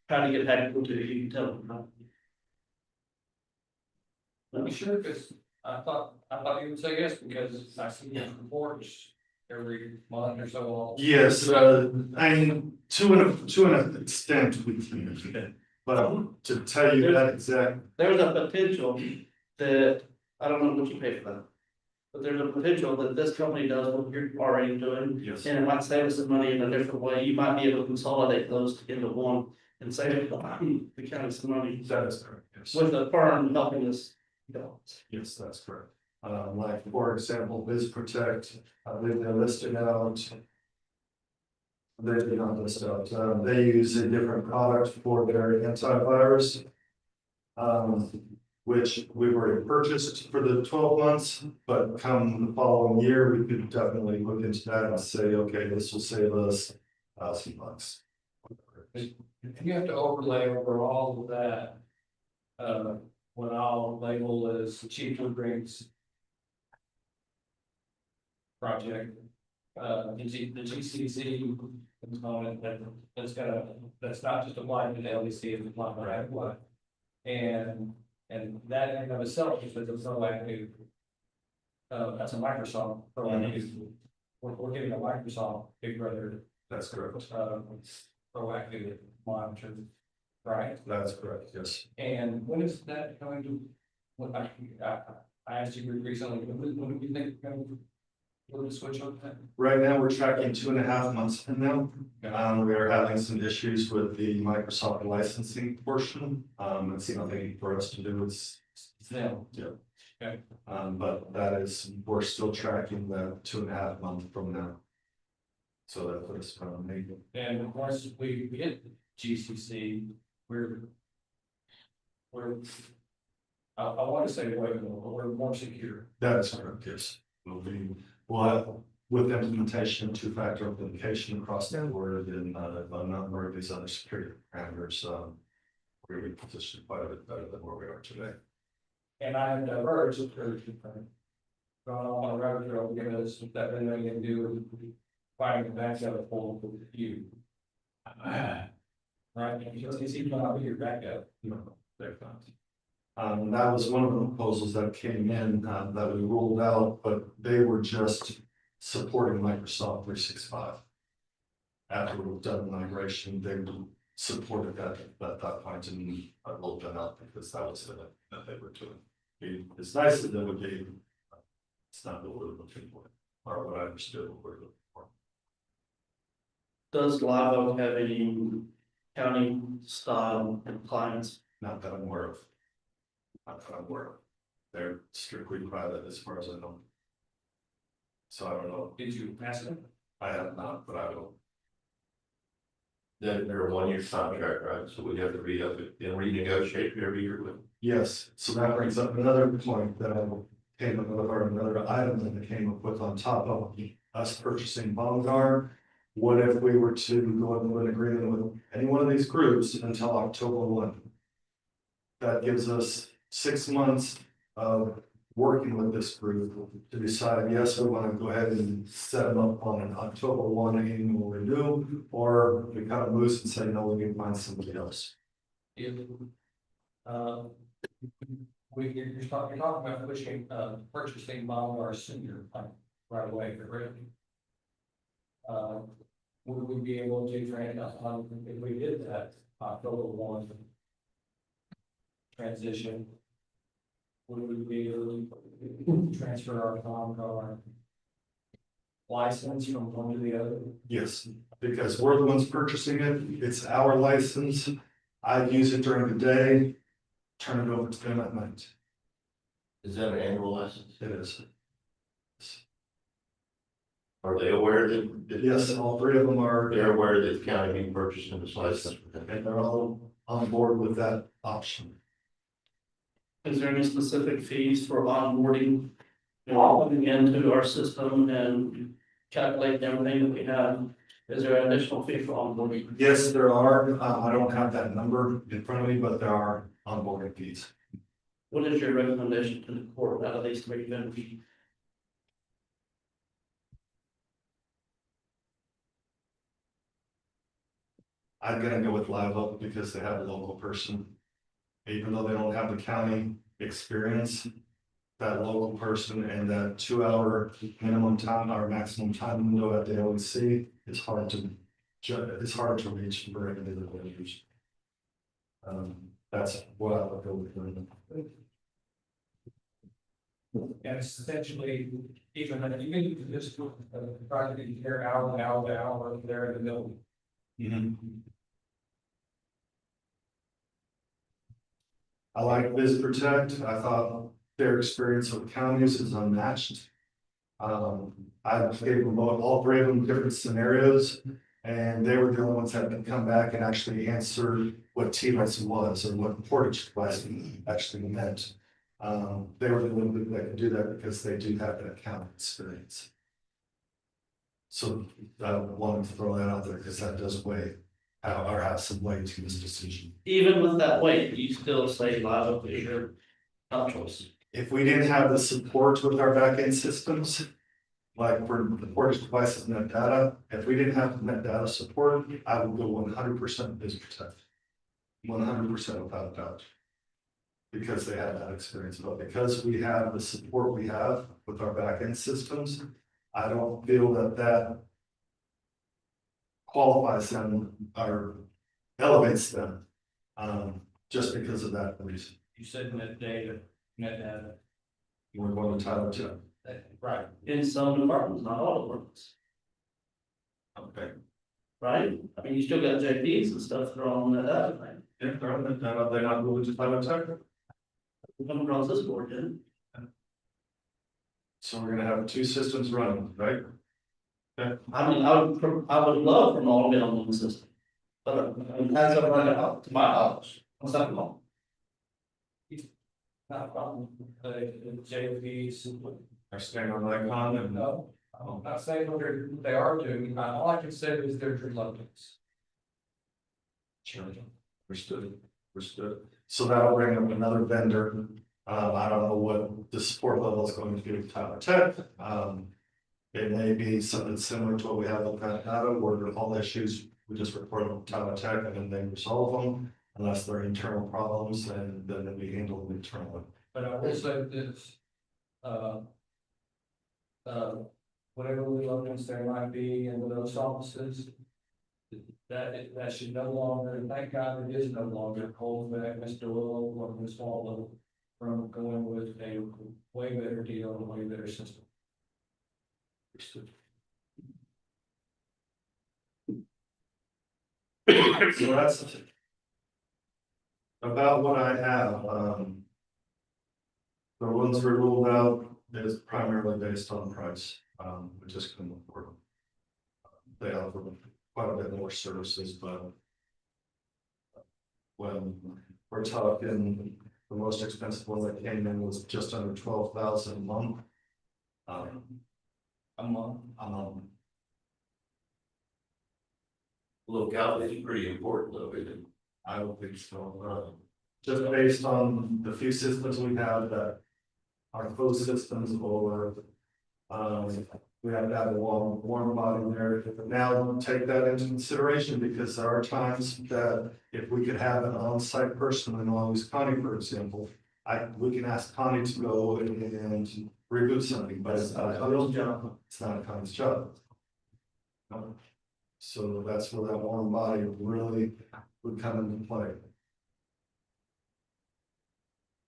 trying to get hacked into, you can tell me. No? I'm sure, because I thought you would say yes, because I see these reports every month or so. Yes, I mean, to an extent we can, but to tell you that exact, There's a potential that, I don't know what you pay for that. But there's a potential that this company does what you're already doing, yes, and it might save us some money in a different way. You might be able to consolidate those into one and save the county some money that is correct, yes. with the firm helping us. Yes, that's correct. Like, for example, Biz Protect, they're listed out. They did not list out, they use a different product for their antivirus. Which we've already purchased for the 12 months, but come the following year, we could definitely look into that and say, okay, this will save us some bucks. And you have to overlay over all of that. What I'll label as Chief Wood Rings project. The GCC component that's not just applied to the LEC, it's applied to right. And that in and of itself is that it's proactive. That's a Microsoft proactive. We're getting a Microsoft Big Brother. That's correct. Proactive monitoring, right? That's correct, yes. And when is that going to? What I asked you recently, when do you think we'll switch on that? Right now, we're tracking 2.5 months from now. We are having some issues with the Microsoft licensing portion. It's nothing for us to do. It's Now. yeah. Okay. But that is, we're still tracking the 2.5 months from now. So that puts us around May. And once we hit GCC, we're. I want to say, wait, we're more secure. That is correct, yes. We'll with implementation of two-factor authentication across the board and a number of these other security parameters, we're positioned quite a bit better than where we are today. And I have diverged or gone on a rabbit trail because that had nothing to do with finding the backup for you. Right, because it's even not your backup. No, they're not. That was one of the proposals that came in, that we ruled out, but they were just supporting Microsoft 365. After we've done the migration, they supported that at that point, and I rolled that out because that was it that they were doing. It's nice that they would be, it's not what we're looking for, or what I understood what we're looking for. Does Live Oak have any county style clients? Not that I'm aware of. Not that I'm aware of. They're strictly private as far as I know. So I don't know. Did you pass it? I have not, but I will. They're a 1-year contract, right? So we have to re-up it and renegotiate every year with. Yes, so that brings up another point that I came up with, or another item that I came up with on top of us purchasing Bongar. What if we were to go into an agreement with any one of these groups until October 1? That gives us 6 months of working with this group to decide, yes, we want to go ahead and set them up on an October 1 annual renew, or we cut them loose and say, no, we can find somebody else. If, you're talking about pushing, purchasing Bongar Senior right away, correct? Would we be able to train us on, if we did that October 1 transition? Would we be able to transfer our Bongar license from one to the other? Yes, because we're the ones purchasing it, it's our license, I use it during the day, turn it over to them at night. Is that an annual license? It is. Are they aware that? Yes, all 3 of them are, They're aware that the county being purchasing this license. and they're all on board with that option. Is there any specific fees for onboarding? Coming into our system and calculating everything that we have Is there an additional fee for onboarding? Yes, there are. I don't have that number in front of me, but there are onboarding fees. What is your recommendation to the court out of these three vendors? I'm gonna go with Live Oak because they have a local person. Even though they don't have the county experience, that local person and that 2 hour minimum time or maximum time window at the OEC is hard to it's hard to reach for individual vendors. That's what I would go with. And essentially, even if you just try to be there hour to hour to hour, there in the middle. I like Biz Protect. I thought their experience with counties is unmatched. I gave them all three of them different scenarios, and they were the only ones that could come back and actually answer what TLS was or what Portage device actually meant. They were the only that could do that because they do have that county experience. So I wanted to throw that out there because that does weigh or have some weight to this decision. Even with that weight, you still say Live Oak is your top choice. If we didn't have the support with our backend systems, like for the Portage devices and NetData, if we didn't have the NetData support, I would go 100% Biz Protect. 100% without a doubt. Because they have that experience, but because we have the support we have with our backend systems, I don't feel that qualifies them or elevates them, just because of that reason. You said net data. We're going to Tyler too. Right. In some departments, not all departments, Okay. right? I mean, you still got JPs and stuff that are on that, right? Yeah, they're not moving to Tyler Tech. We come across this board, didn't So we're gonna have two systems running, right? I mean, I would love for them all to be on one system. But as of right now, to my knowledge, what's that wrong? Not a problem. The JVs. I stand on Icon and No, I'm not saying what they are doing. All I can say is their reluctance. Sure. Understood. So that'll bring up another vendor. I don't know what the support level is going to be with Tyler Tech. It may be something similar to what we have with NetData, where all issues, we just report them to Tyler Tech and then they resolve them. Unless they're internal problems, and then we handle them internally. But I will say this. Whatever reluctance there might be in those offices. That should no longer, thank God it is no longer hold back Mr. Willow or Ms. Wallow from going with a way better deal, and a way better system. So that's about what I have. The ones we ruled out is primarily based on price. We just couldn't afford them. They offer quite a bit more services, but when we're talking, the most expensive one that came in was just under 12,000 a month. A month. Locality is pretty important though, isn't it? I don't think so. Just based on the few systems we have that are closed systems or we have to have a warm body there. Now take that into consideration because there are times that if we could have an on-site person in Louis County, for example, we can ask Connie to go and reboot something, but it's not a Connie's job. It's not a Connie's job. So that's where that warm body really would come into play.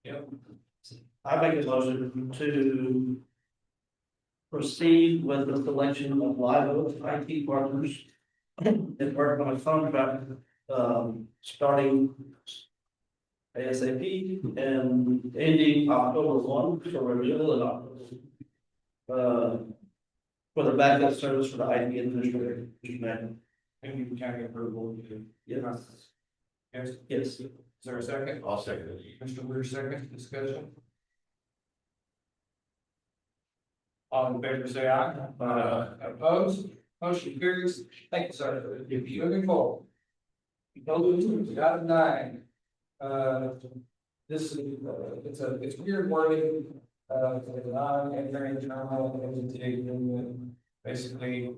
Yep. I make a motion to proceed with the selection of Live Oak IT partners and work on a contract, starting ASAP and ending October 1 for renewal in October. For the backup service for the IT administrator. And you county approval. Yes. Yes. Yes. Is there a second? I'll second it. Mr. Weir, second discussion. All in favor, say aye. Opposed? Motion carries. Thank you, sir. Moving forward. Item 9. This is, it's weird wording, for the non-entering terminal entity agreement. Basically,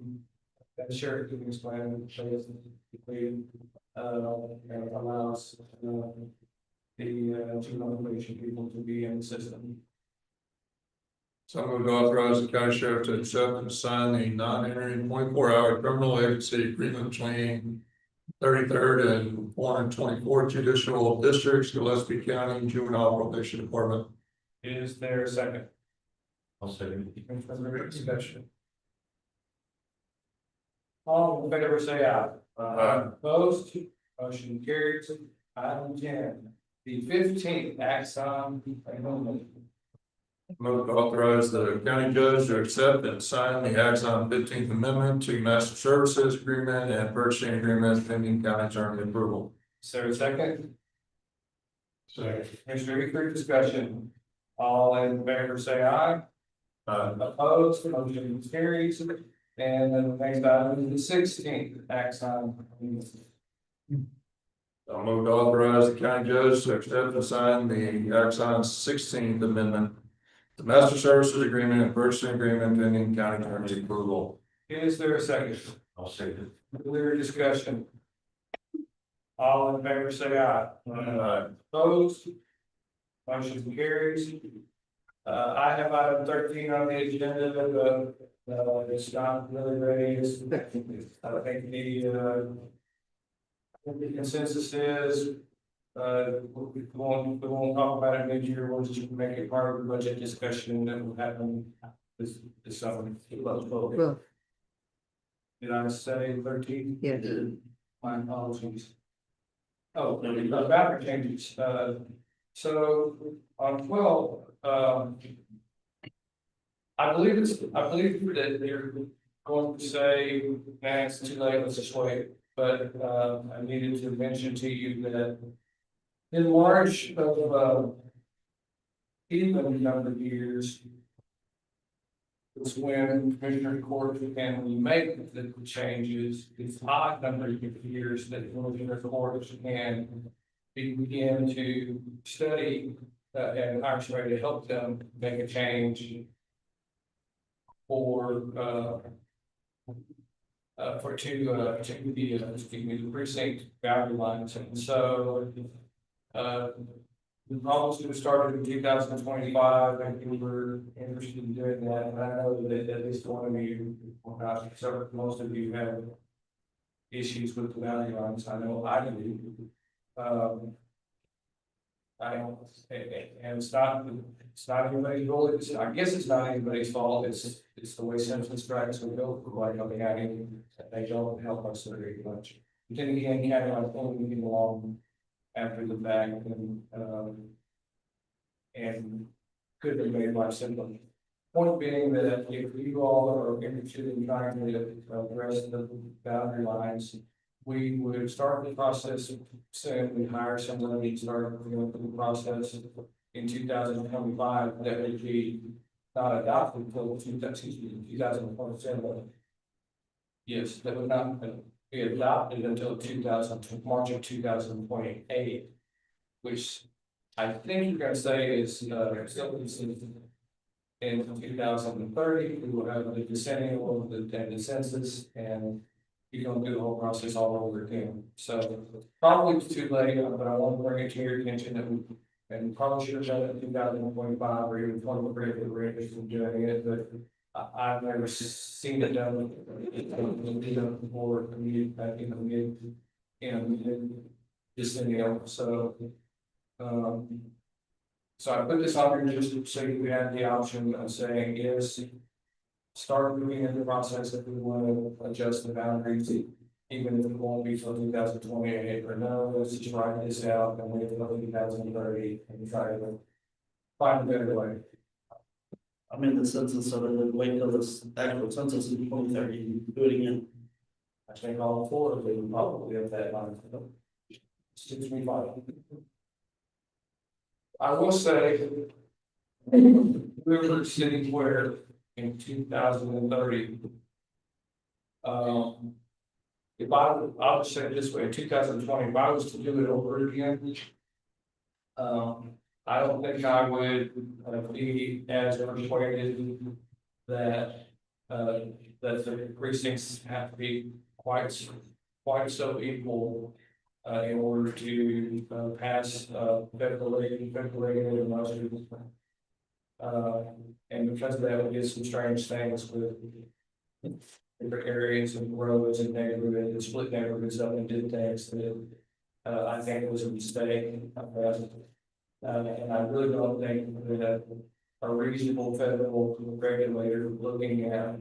the sheriff can explain, basically, and allows, the juvenile probation people to be in the system. So I'm going to authorize the county sheriff to accept and sign the non-entering 24-hour criminal agency agreement between 33rd and 424th Judicial Districts, Gillespie County Juvenile Probation Department. Is there a second? I'll second. Any further discussion? All in favor, say aye. Opposed? Motion carries. Item 10, the 15th Axon Amendment. Move to authorize the county judge to accept and sign the Axon 15th Amendment to Master Services Agreement and Purchasing Agreement pending county attorney approval. Is there a second? Second. Is there any further discussion? All in favor, say aye. Opposed? Motion carries. And then the next item is the 16th Axon Amendment. I'll move to authorize the county judge to accept and sign the Axon 16th Amendment, the Master Services Agreement and Purchasing Agreement pending county attorney approval. Is there a second? I'll second. Clear discussion. All in favor, say aye. Opposed? Motion carries. I have item 13 on the agenda, but it's not really ready. I think the consensus is, we won't talk about it mid-year, we'll just make it part of the budget discussion that will happen this summer. Well, Did I say 13? yeah. My apologies. Oh, the battery changes, so on 12, I believe that you're going to say, nah, it's too late, let's just wait. But I needed to mention to you that in March of even number of years, it's when Commissioner Court can make the changes. It's odd number of years that Commissioner Court can begin to study and hire somebody to help them make a change for the precinct boundary lines, and so the problems that started in 2025, and we were interested in doing that, and I know that at least one of you, most of you have issues with the boundary lines. I know I do. And it's not anybody's fault. I guess it's not anybody's fault. It's the way census tracts are built for Whitehall County. They don't help us very much. Then again, County, I think we get along after the fact and could be made life simpler. Point being that if you all are interested in trying to address the boundary lines, we would start the process soon. We hire somebody to start going through the process in 2025. That would be not adopted until 2027. Yes, that would not be adopted until March of 2028, which I think you're going to say is in 2030. We will have the decennial and the census, and you're going to do the whole process all over again. So probably it's too late, but I want to bring it to your attention that and probably should have done it in 2025 or even 23 if we were interested in doing it, but I've never seen it done before back in the mid decennial. So so I put this on here just so you have the option of saying yes, start moving in the process if we want to adjust the boundaries, even if it won't be till 2028, or no, let's just write this out and wait until 2030 and try to find a better way. I'm in the census, so then wait till this actual census in 2030, do it again. I think all four of them probably have that line. Suits me fine. I will say, we were sitting where in 2030, If I'll just say it this way, in 2020, if I was to do it over again. I don't think I would be as persuaded that, that the precincts have to be quite so equal. In order to, pass, federal regulated motions. And because of that, we did some strange things with different areas and roads and neighborhoods, and split neighborhoods up and did things that, I think it was a mistake. And I really don't think that a reasonable federal regulator looking at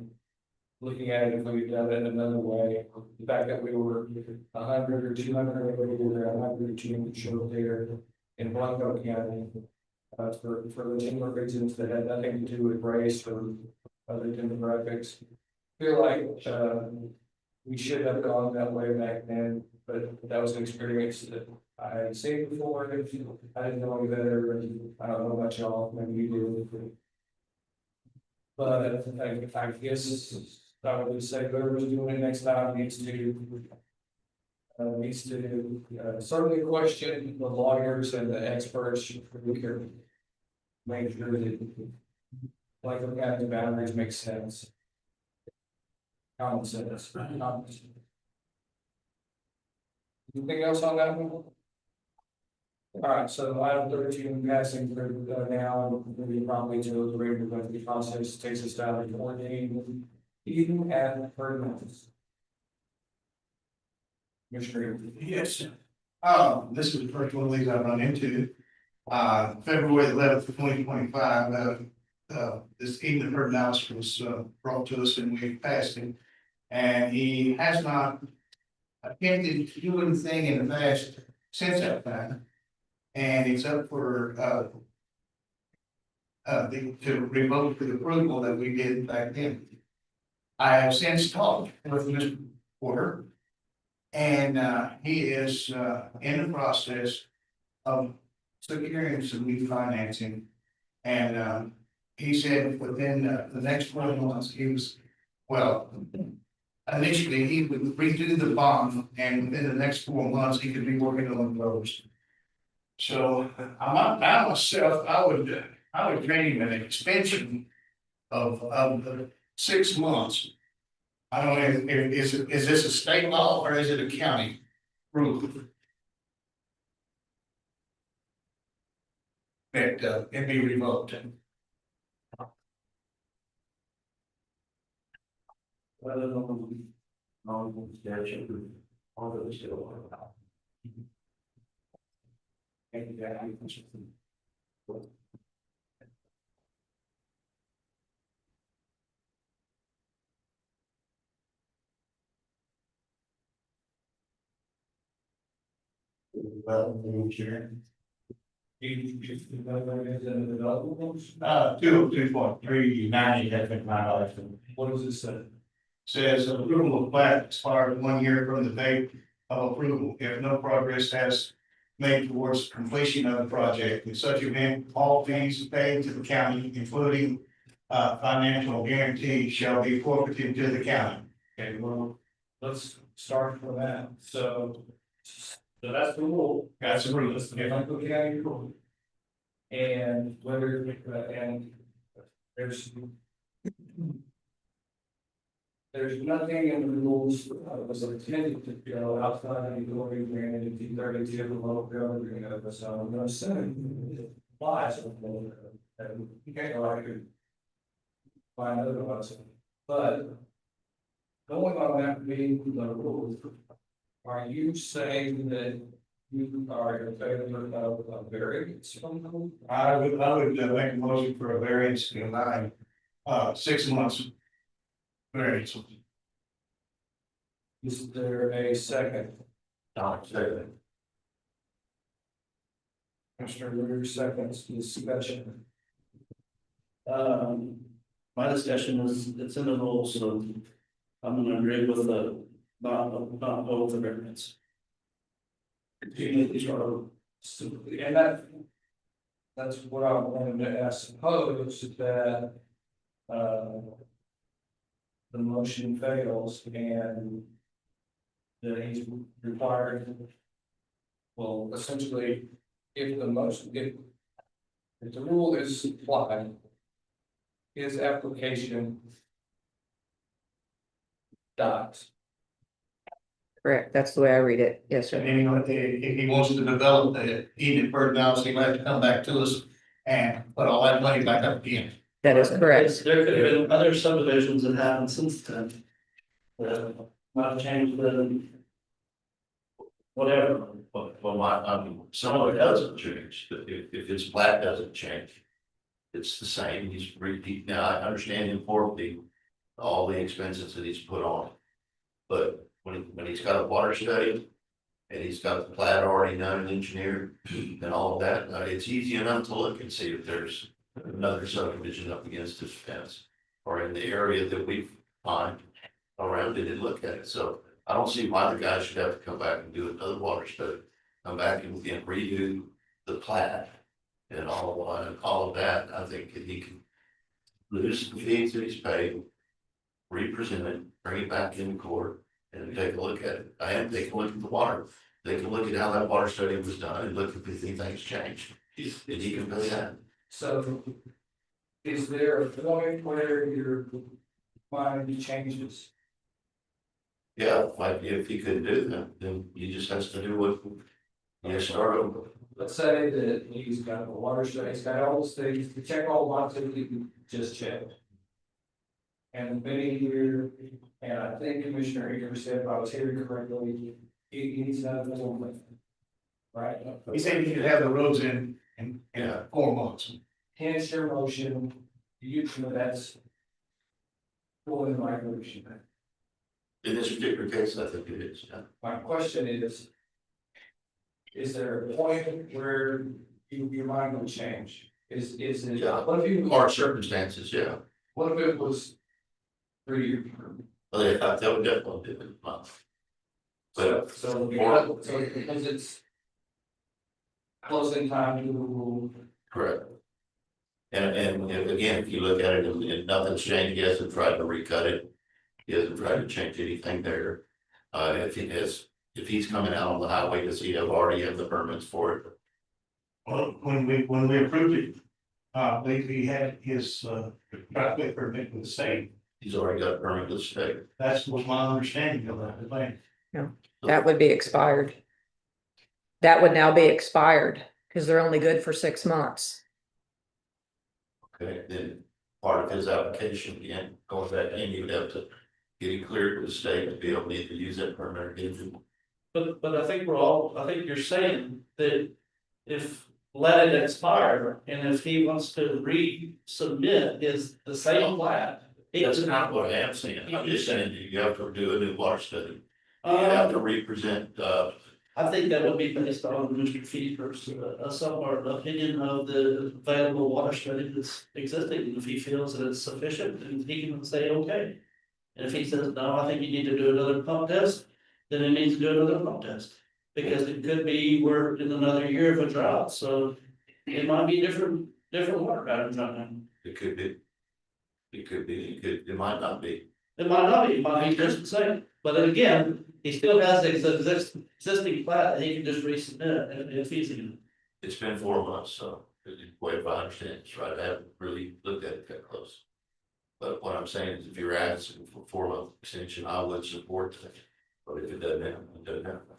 it, if we've done it another way, the fact that we were 100 or 200 over here, 100 or 200 short there in Blanco County. For legitimate reasons that had nothing to do with race or other demographics. Feel like, we should have gone that way back then, but that was an experience that I had seen before. I didn't know any better, and I don't know about y'all, maybe you do. But I guess I would say whoever's doing it next time needs to certainly question the lawyers and the experts who can make sure that like the county boundaries make sense. Common sense. Anything else on that one? All right, so item 13 passing through now, we probably to the regular process takes us down to 14. Even at permits. Commissioner. Yes. This is the first one of these I've run into. February 11th, 2025, this evening heard announcement was brought to us and we passed him. And he has not attempted to do anything in the past since that time. And it's up for to revoke the approval that we did back then. I have since talked with Mr. Porter. And he is in the process of securing some new financing. And he said within the next 4 months, he was, well, initially he would redo the bond and within the next 4 months, he could be working on those. So I myself, I would grant him an extension of 6 months. I don't know, is this a state law or is it a county rule? That it be revoked. Two, 2.390, that's been my life. What does it say? Says approval of plat expired 1 year from the date of approval, if no progress has made towards completion of the project. In such event, all fees paid to the county, including financial guarantee, shall be forfeited to the county. Okay, well, let's start from that. So that's the rule. That's the rule. That's the Blanco County rule. And whether, and there's nothing in the rules that was intended to go outside of the authority granted in 232 of the local government. So I'm going to say it applies. Okay, or I could find otherwise. But going on that being the rules, are you saying that you are in favor of a variance from the rule? I would make a motion for a variance to deny 6 months variance. Is there a second? I'll say that. Commissioner Ritter seconds discussion. My discussion is, it's in the rules, so I'm gonna agree with the, not vote for variance. And that's what I wanted to ask, suppose that, the motion fails and that he's required. Well, essentially, if the motion, if the rule is applied, his application dies. Correct, that's the way I read it, yes, And sir. then, if he wants to develop the heated bird balance, he'll have to come back to us and put all that money back up again. That is correct. There could have been other subdivisions that happened since then. That might have changed the. Whatever. Some of it doesn't change, if his plat doesn't change. It's the same, he's repeat, now I understand importantly, all the expenses that he's put on. But when he's got a water study, and he's got the plat already done and engineered, and all of that, it's easy enough to look and see if there's another subdivision up against his fence. Or in the area that we find around it and look at it, so I don't see why the guy should have to come back and do another water study. Come back and redo the plat and all of that. I think that he can lose the fees that he's paid, represent it, bring it back in court and take a look at it. I am taking a look at the water. They can look at how that water study was done and look if anything's changed. And he can pay that. So is there a point where your mind changes? Yeah, like if he couldn't do that, then he just has to do what you start over. Let's say that he's got a water study, he's got all those things, to check all boxes that he just checked. And many here, and I think Commissioner Akers said, if I was hearing correctly, he needs another full. Right? He said he could have the roads in 4 months. Hence your motion, you know that's going in the right direction. In this particular case, I think it is, yeah. My question is there a point where your mind will change? Is it, Yeah. what if you, Hard circumstances, yeah. what if it was 3 years? Well, yeah, that would definitely be a month. But So because it's closing time to the rule. correct. And again, if you look at it and nothing's changed, he hasn't tried to recut it. He hasn't tried to change anything there. If he's coming out on the highway, does he already have the permits for it? Well, when we approved it, he had his driveway permit with the state. He's already got a permit with the state. That's what my understanding of that thing. That would be expired. That would now be expired, because they're only good for 6 months. Okay, then part of his application, again, going back in, he would have to get it cleared with the state to be able to use that permit again. But I think I think you're saying that if let it expire, and if he wants to resubmit the same plat. That's not what I am saying. I'm just saying that you have to do a new water study. You have to represent, I think that would be based on Mr. Fever's, somewhat opinion of the available water study that's existing, and if he feels that it's sufficient, then he can say, okay. And if he says, no, I think you need to do another pump test, then he needs to do another pump test. Because it could be we're in another year of a drought, so it might be different water patterns right now. it could be. It might not be. It might be just the same, but then again, he still has the existing plat that he can just resubmit if he's in. It's been 4 months, so the way if I understand it's right, I haven't really looked at it that close. But what I'm saying is if you're asking for 4 month extension, I would support that. But if it doesn't happen, it doesn't happen.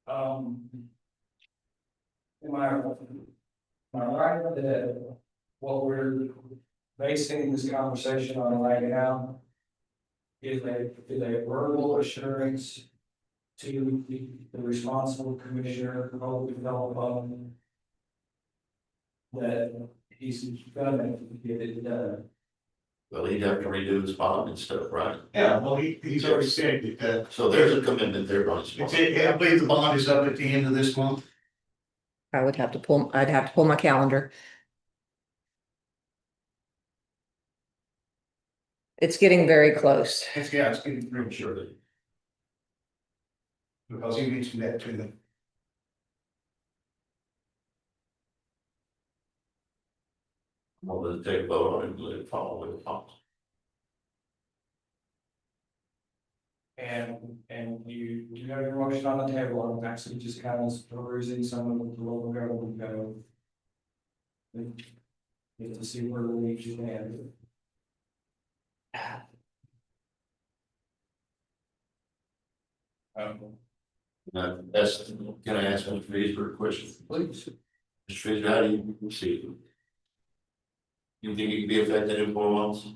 Am I right that what we're basing this conversation on right now is a verbal assurance to the responsible commissioner of public development that he's gonna get it done? Well, he'd have to redo his bond and stuff, right? Yeah, well, he's already said that, So there's a commitment there on his part. I believe the bond is up at the end of this month. I'd have to pull my calendar. It's getting very close. It's getting premature. Because he mentioned that to them. Well, then take a vote on it, let it follow with the policy. And you have your motion on the table, I'm actually just kind of perusing some of the local government code. Just to see where we stand. That's, can I ask Mr. Feesber a question? Please. Mr. Feesber, how do you see it? You think it can be affected in 4 months?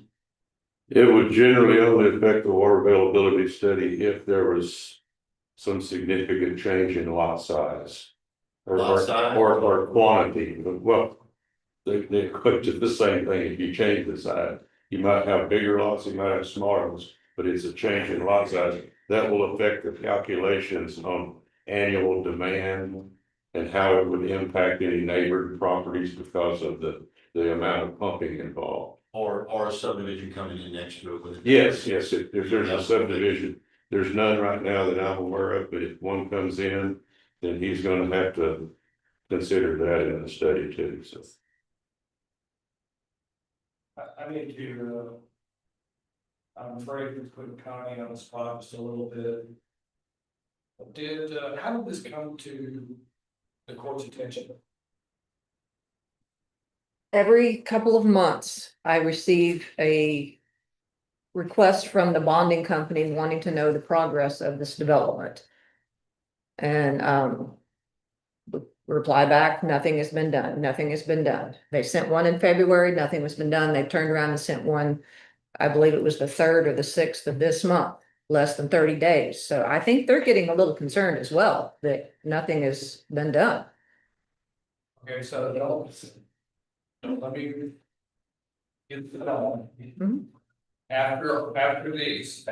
It would generally only affect the water availability study if there was some significant change in lot size. Lot size? Or quantity, but well, they equate to the same thing if you change the size. You might have bigger lots, you might have smaller ones, but it's a change in lot size. That will affect the calculations on annual demand and how it would impact any neighboring properties because of the amount of pumping involved. Or a subdivision coming in next to it with. Yes, if there's a subdivision, there's none right now that I'm aware of, but if one comes in, then he's gonna have to consider that in the study too, so. I need to, I'm afraid to put Connie on the spot just a little bit. How did this come to the court's attention? Every couple of months, I receive a request from the bonding company wanting to know the progress of this development. And, reply back, nothing has been done, nothing has been done. They sent one in February, nothing has been done. They turned around and sent one, I believe it was the 3rd or the 6th of this month, less than 30 days. So I think they're getting a little concerned as well that nothing has been done. Okay, so let me get it on. Mhm. After these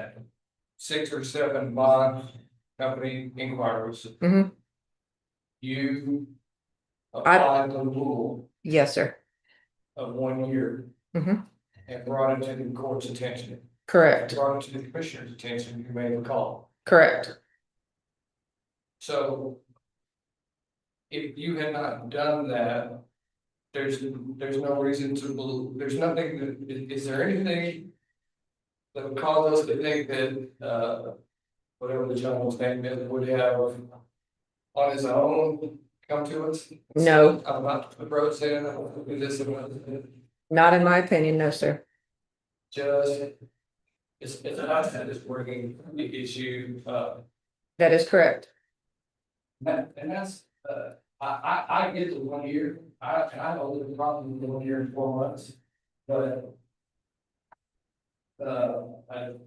6 or 7 bond company inquiries. Mhm. You applied the rule Yes, sir. of 1 year. Mhm. And brought it to the court's attention, Correct, brought it to the commissioner's attention, you may recall. correct. So if you had not done that, there's no reason to believe, there's nothing that, is there anything that would cause us to think that, whatever the gentleman's name is, would have on his own come to us? No. I'm about to put roads in, I'm gonna do this, I'm gonna do that. Not in my opinion, no, sir. Just, it's not that it's working the issue, That is correct. and that's, I get the 1 year, I know the problem with 1 year and 4 months, but.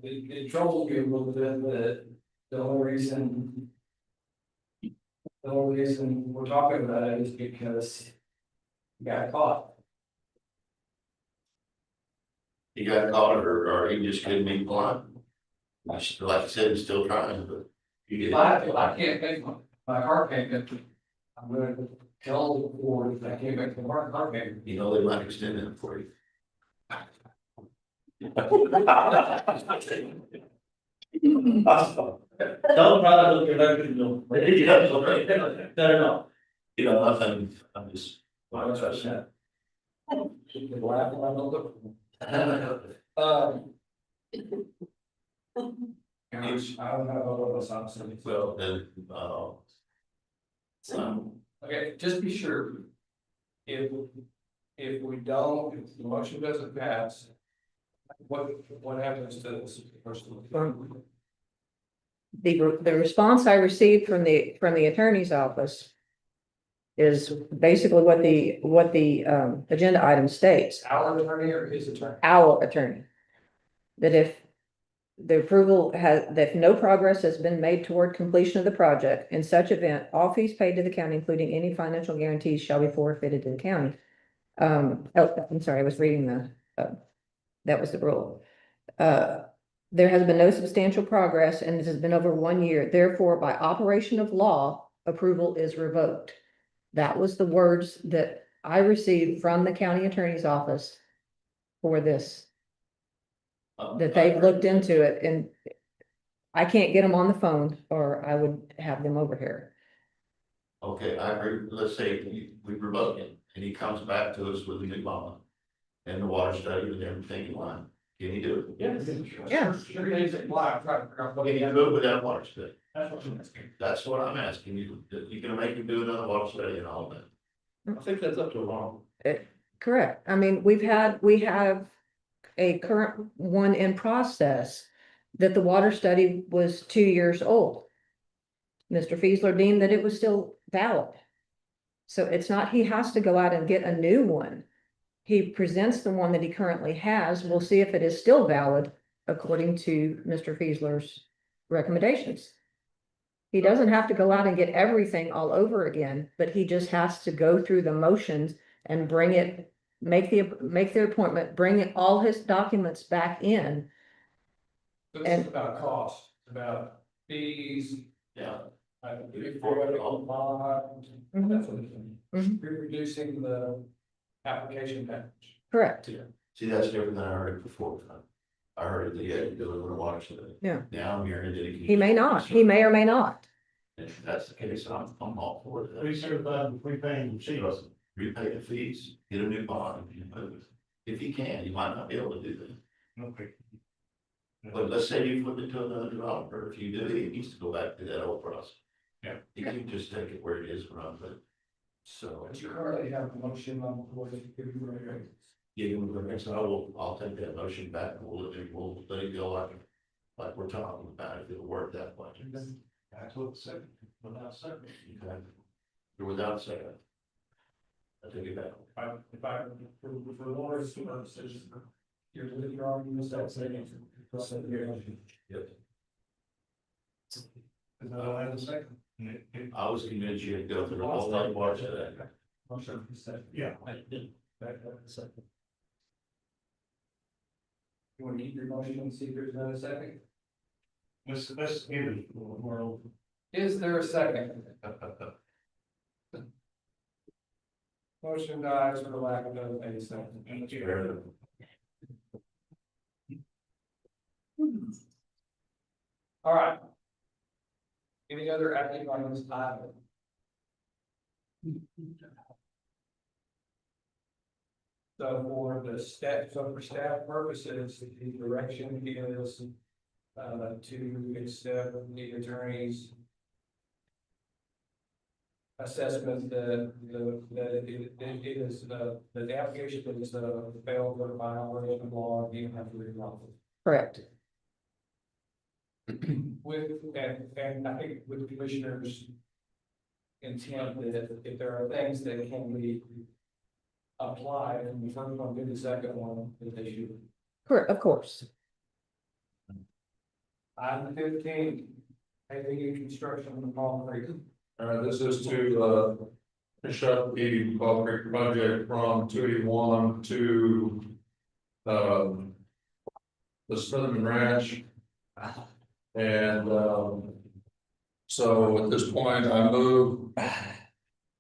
It troubles me a little bit that the only reason. The only reason we're talking about it is because. You got caught. He got caught or he just couldn't be blind. Like I said, he's still trying, but. If I can't make my car payment, I'm gonna tell the board if I can't make the car payment. You know, they might extend it for you. Don't try to get back to know. No. You know, I'm just. Well, that's right. You can laugh when I don't look. Gosh, I don't know what else I'm saying. Well, then, Okay, just be sure. If we don't, if the motion doesn't pass. What happens to this person? The response I received from the attorney's office is basically what the agenda item states. Our attorney or his attorney? Our attorney. That if the approval that no progress has been made toward completion of the project, in such event, all fees paid to the county, including any financial guarantees, shall be forfeited to the county. I'm sorry, I was reading that was the rule. There has been no substantial progress and this has been over 1 year. Therefore, by operation of law, approval is revoked. That was the words that I received from the county attorney's office for this. That they've looked into it and I can't get them on the phone or I would have them over here. okay, I agree. Let's say we revoke him and he comes back to us with a new bond. and the water study and everything in line. Can you do it? Yes. Yeah. Sure, days at live, try to figure out what Can he you has. do it without water study? That's what I'm asking. That's what I'm asking you. You gonna make him do another water study and all that? I think that's up to Ron. Correct. I mean, we have a current one in process that the water study was 2 years old. Mr. Fiesler deemed that it was still valid. So it's not, he has to go out and get a new one. He presents the one that he currently has. We'll see if it is still valid according to Mr. Fiesler's recommendations. He doesn't have to go out and get everything all over again, but he just has to go through the motions and bring it, make the appointment, bring all his documents back in. This is about cost, about fees, Yeah. bond, Mhm. that sort of thing. Mhm. We're reducing the application package. Correct. See, that's different than I heard it before. I heard that he had to do it with a water study. Yeah. Now I'm hearing that He may not, he may or may not. If that's the case, I'm all for it. Recertified, prepaying She repay the fees, get a new bond, if you can, you might not be able to do that. Okay. But let's say you flip it to another developer, if you do, he needs to go back to that old process. Yeah. You can just take it where it is, run, but, so. But you currently have a motion on the floor to give you a Give him the next, I'll take that motion back, and we'll let it go like we're talking about, if it'll work that way. That's what second, without second. Okay. Or without second. I take it back. If I, for Laura's purposes, you're with your arguments, that's saying. Yep. Is that all I have to say? I was convinced you had to go through the whole thing, watch that. Yeah. You want to keep your motion and see if there's another second? Let's give it a whirl. Is there a second? Motion dies for the lack of a second. Fair enough. All right. Any other acting on this item? So for staff purposes, the direction is to accept the attorney's assessment that it is, that the application is failed by violation of law, and you have to resolve it. Correct. With, and I think with the commissioners' intent that if there are things that can be applied, and the first one, do the second one, that they should. Correct, of course. Item 15, paving construction of the Palm Creek. This is to, finish up the Fall Creek project from 281 to, the Smithman Ranch. And, so at this point, I move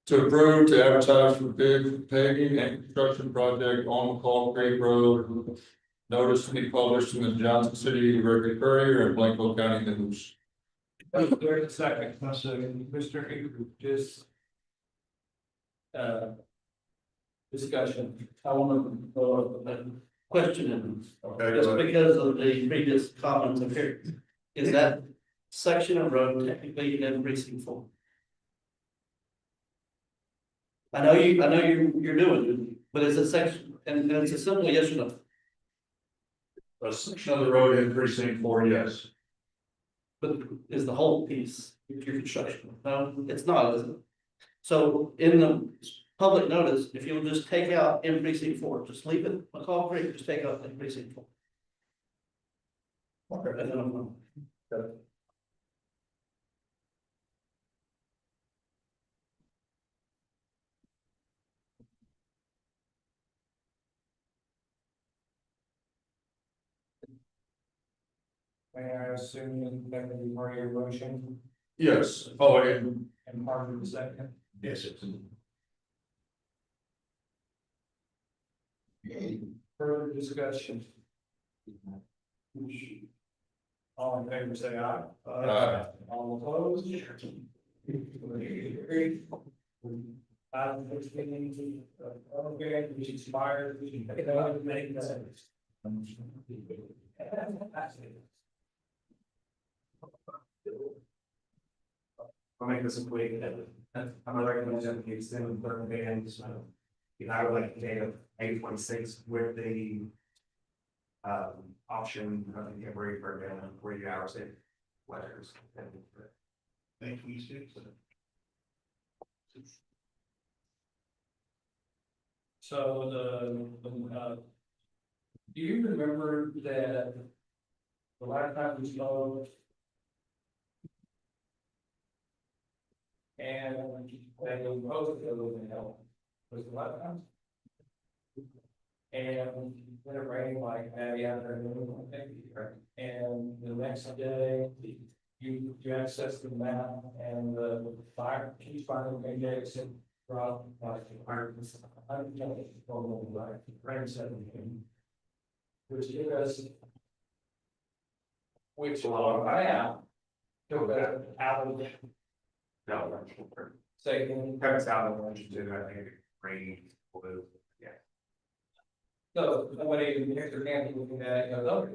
to approve to advertise for bid for paving and construction project on McCall Creek Road. Notice to be published in the Johnson City Record Courier and Blanco County News. There's a second. Mr. Ingram, just. Discussion. I want to, question in. Okay, Just go ahead. because of the previous comments up here, is that section of road technically in precinct 4? I know you're doing it, but it's a section, and it's a simple yes or no. A section of the road in precinct 4, yes. But is the whole piece your construction? No, it's not, is it? So in the public notice, if you'll just take out in precinct 4, just leave it, McCall Creek, just take out in precinct 4. Okay. And then I'm- May I assume that would be part of your motion Yes, oh, and and part of the second? yes, it's. Further discussion? All in favor, say aye. Aye. All opposed? Okay, which expired. I'll make this a quick, I'm gonna recommend that the extended burn ban, so. I would like to take a 826 with the. Option of the temporary burn ban, 40 hours in letters. Thank you, Steve. So do you remember that the last time we spoke? And they posted it was in hell, was the last time? And when it rained like maybe afternoon, I think, and the next day, you access the map and the fire, keep finding index and drop like fire. Like rain 17. Which give us. Which along map. Took us out of. No, Say, Kevin's out of lunch too, I think, rain, blue, yeah. so nobody even hears their hand looking at it, goes,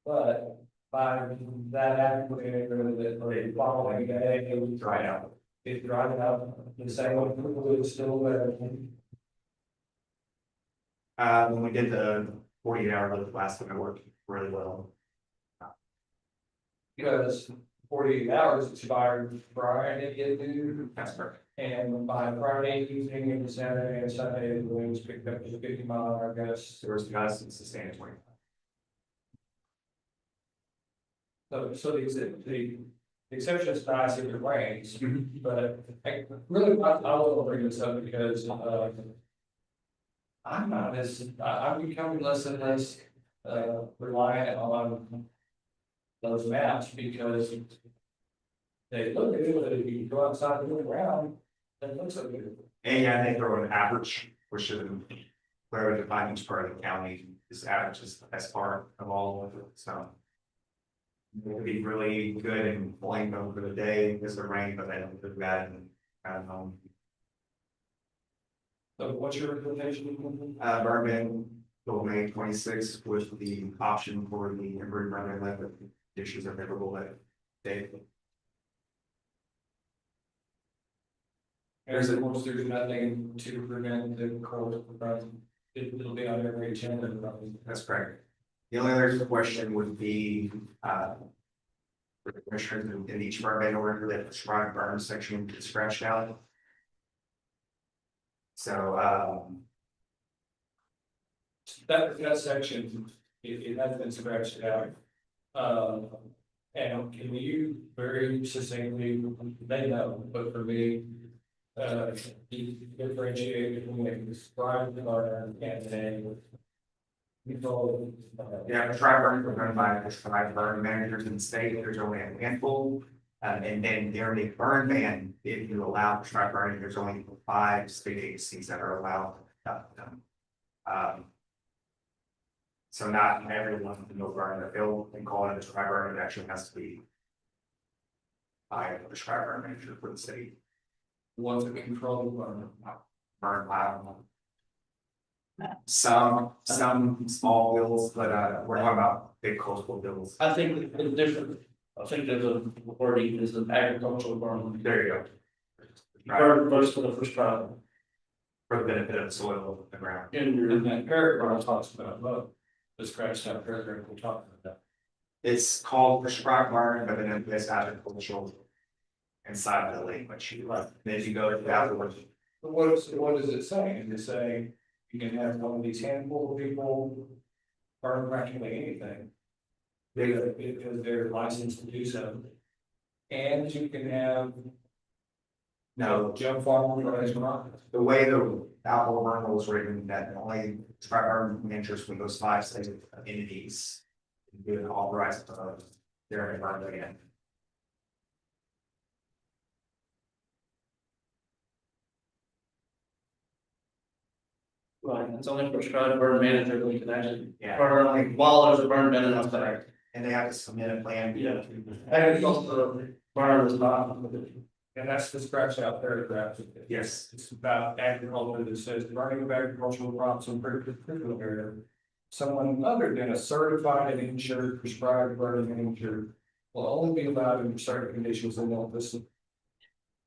but by that happening, the following day, it was dried out. It dried out, the same way people was still there. When we did the 48-hour lift last time, it worked really well. Because 48 hours expired Friday, get due. That's perfect. And by Friday evening and Saturday and Sunday, the winds picked up to 50 mile an hour gusts. There was guys that sustained 25. So the exception is nice if it rains, but I really, I will bring this up because, I'm not as, I'm becoming less and less, reliant on those maps because they look good, but if you go outside and look around, it looks so good. And yeah, they throw an average, which is clearly defined each part of the county, this average is the best part of all of it, so. It would be really good and blame over the day, because the rain, but then the bad and kind of, So what's your recommendation? Berman, till May 26th with the option for the temporary burn ban left issues are favorable that day. There's nothing to prevent the court from, it'll be on every agenda. That's correct. The only other question would be, for the commissioners in each burn ban order that prescribed burn section gets scratched out. So, That section, it has been scratched out. And can you very succinctly, they know, but for me, differentiate between a prescribed burn and a controlled. yeah, prescribed burns are done by prescribed burn managers in the state, there's only a handful. And then during the burn ban, if you allow prescribed burning, there's only 5 state agencies that are allowed. So not everyone can go burn the field and call it a prescribed burn, it actually has to be by a prescribed burn manager for the state. One's a controlled burn. Burn by some small bills, but we're talking about big coastal bills. I think it's different. I think there's a wording is an agricultural burn. There you go. Burn first for the first time. For the benefit of the soil of the ground. In that paragraph talks about, look, the scratched out paragraph we're talking about. It's called prescribed burn, but then it's agricultural inside the language. Right. And if you go to that, What is it saying? Is it saying you can have one of these handful of people burn practically anything? Because they're licensed to do so. And you can have no, jump farm or as well. the way the alcohol burn was written, that only prescribed burn managers with those 5 state entities. Do an authorized, their burn ban. Right, it's only prescribed burn manager who can actually Yeah. burn while there's a burn ban and outside. And they have to submit a plan. Yeah. Agricultural burn is not. And that's the scratch out paragraph. Yes. It's about agriculture that says running of agricultural crops in particular area. Someone other than a certified and insured prescribed burning injured will only be allowed in certain conditions and they'll list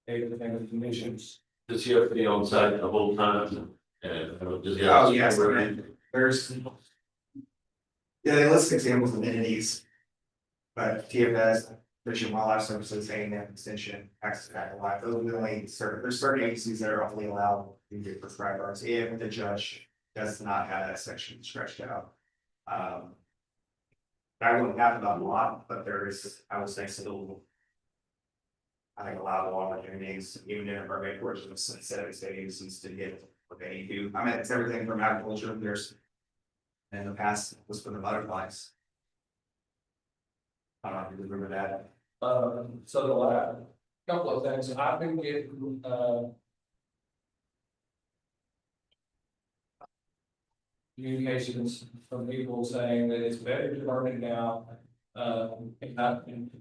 the conditions. Does he have to be on site the whole time? And does he have? Oh, yes, there's. Yeah, they list examples of entities. But TFS, Fish and Wildlife Services, A&M Extension, Access Tackle Life, those are the only certain, there's certain agencies that are only allowed to do prescribed burns if the judge does not have that section stretched out. That wouldn't happen a lot, but there is, I would say, still. I think allowed opportunities, even in a permit portion of setting state agencies to get what they need to. I mean, it's everything from agriculture, there's. In the past, it was for the butterflies. I don't know if you remember that. So the last couple of things, I've been getting, communications from people saying that it's better to burn it now. And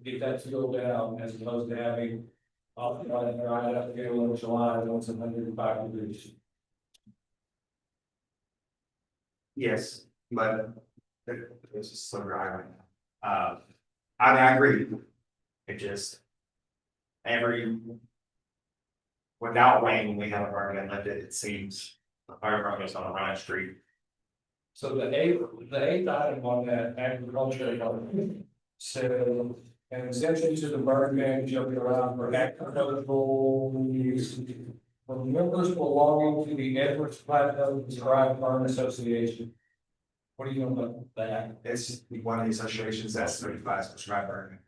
get that fuel down as opposed to having right up here in July, when it's 105 degrees. Yes, but it's just so dry right now. I mean, I agree. It just. Without rain, we have a burn and left it seems, the fire department is on a Ryan Street. So the eighth item on that agriculture said an exemption to the burn ban shall be allowed for agricultural use for members belonging to the Edwards Plateau Prescribed Burn Association. What do you know about that? It's one of the associations that's 35 prescribed burn.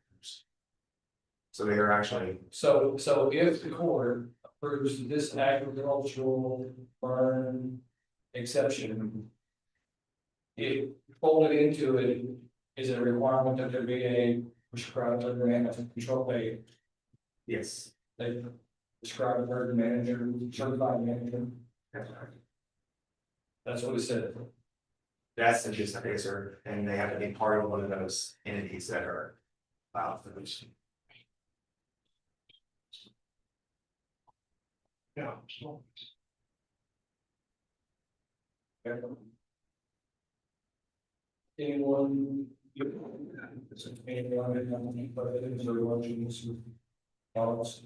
So they are actually, So if the court approves this agricultural burn exception, it folded into it is a requirement that there be a prescribed burn management control aid. yes. They prescribe a burn manager, certified manager. That's what it said. That's the gist of it, sir, and they have to be part of one of those entities that are filed for this. Yeah. Anyone? Anyone have any questions or questions? Thoughts?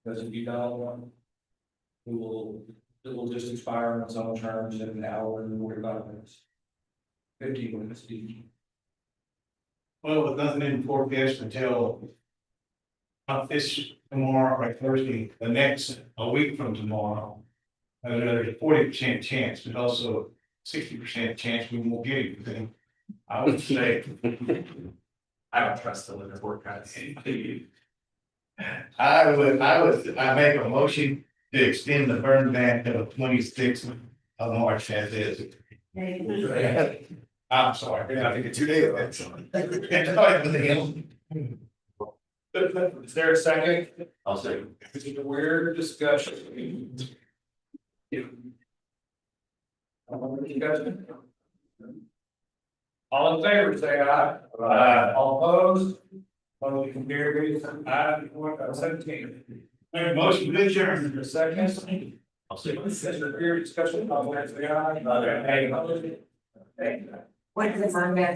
Because if you don't, it will just expire on its own terms in an hour and 45 minutes. 15 minutes each. Well, with nothing in forecast until. This tomorrow or Thursday, the next, a week from tomorrow. There's a 40% chance, but also 60% chance we won't get anything. I would say. I don't trust the liquor forecast. I make a motion to extend the burn ban to the 26th of March as is. I'm sorry, I think it's 2 days. Is there a second? I'll say. This is a weird discussion. All in favor, say aye. Aye. All opposed? Motion carries. Aye, 17. Motion to adjourn. A second. I'll say. This is a weird discussion. All in favor, say aye. Aye. What is the burn ban?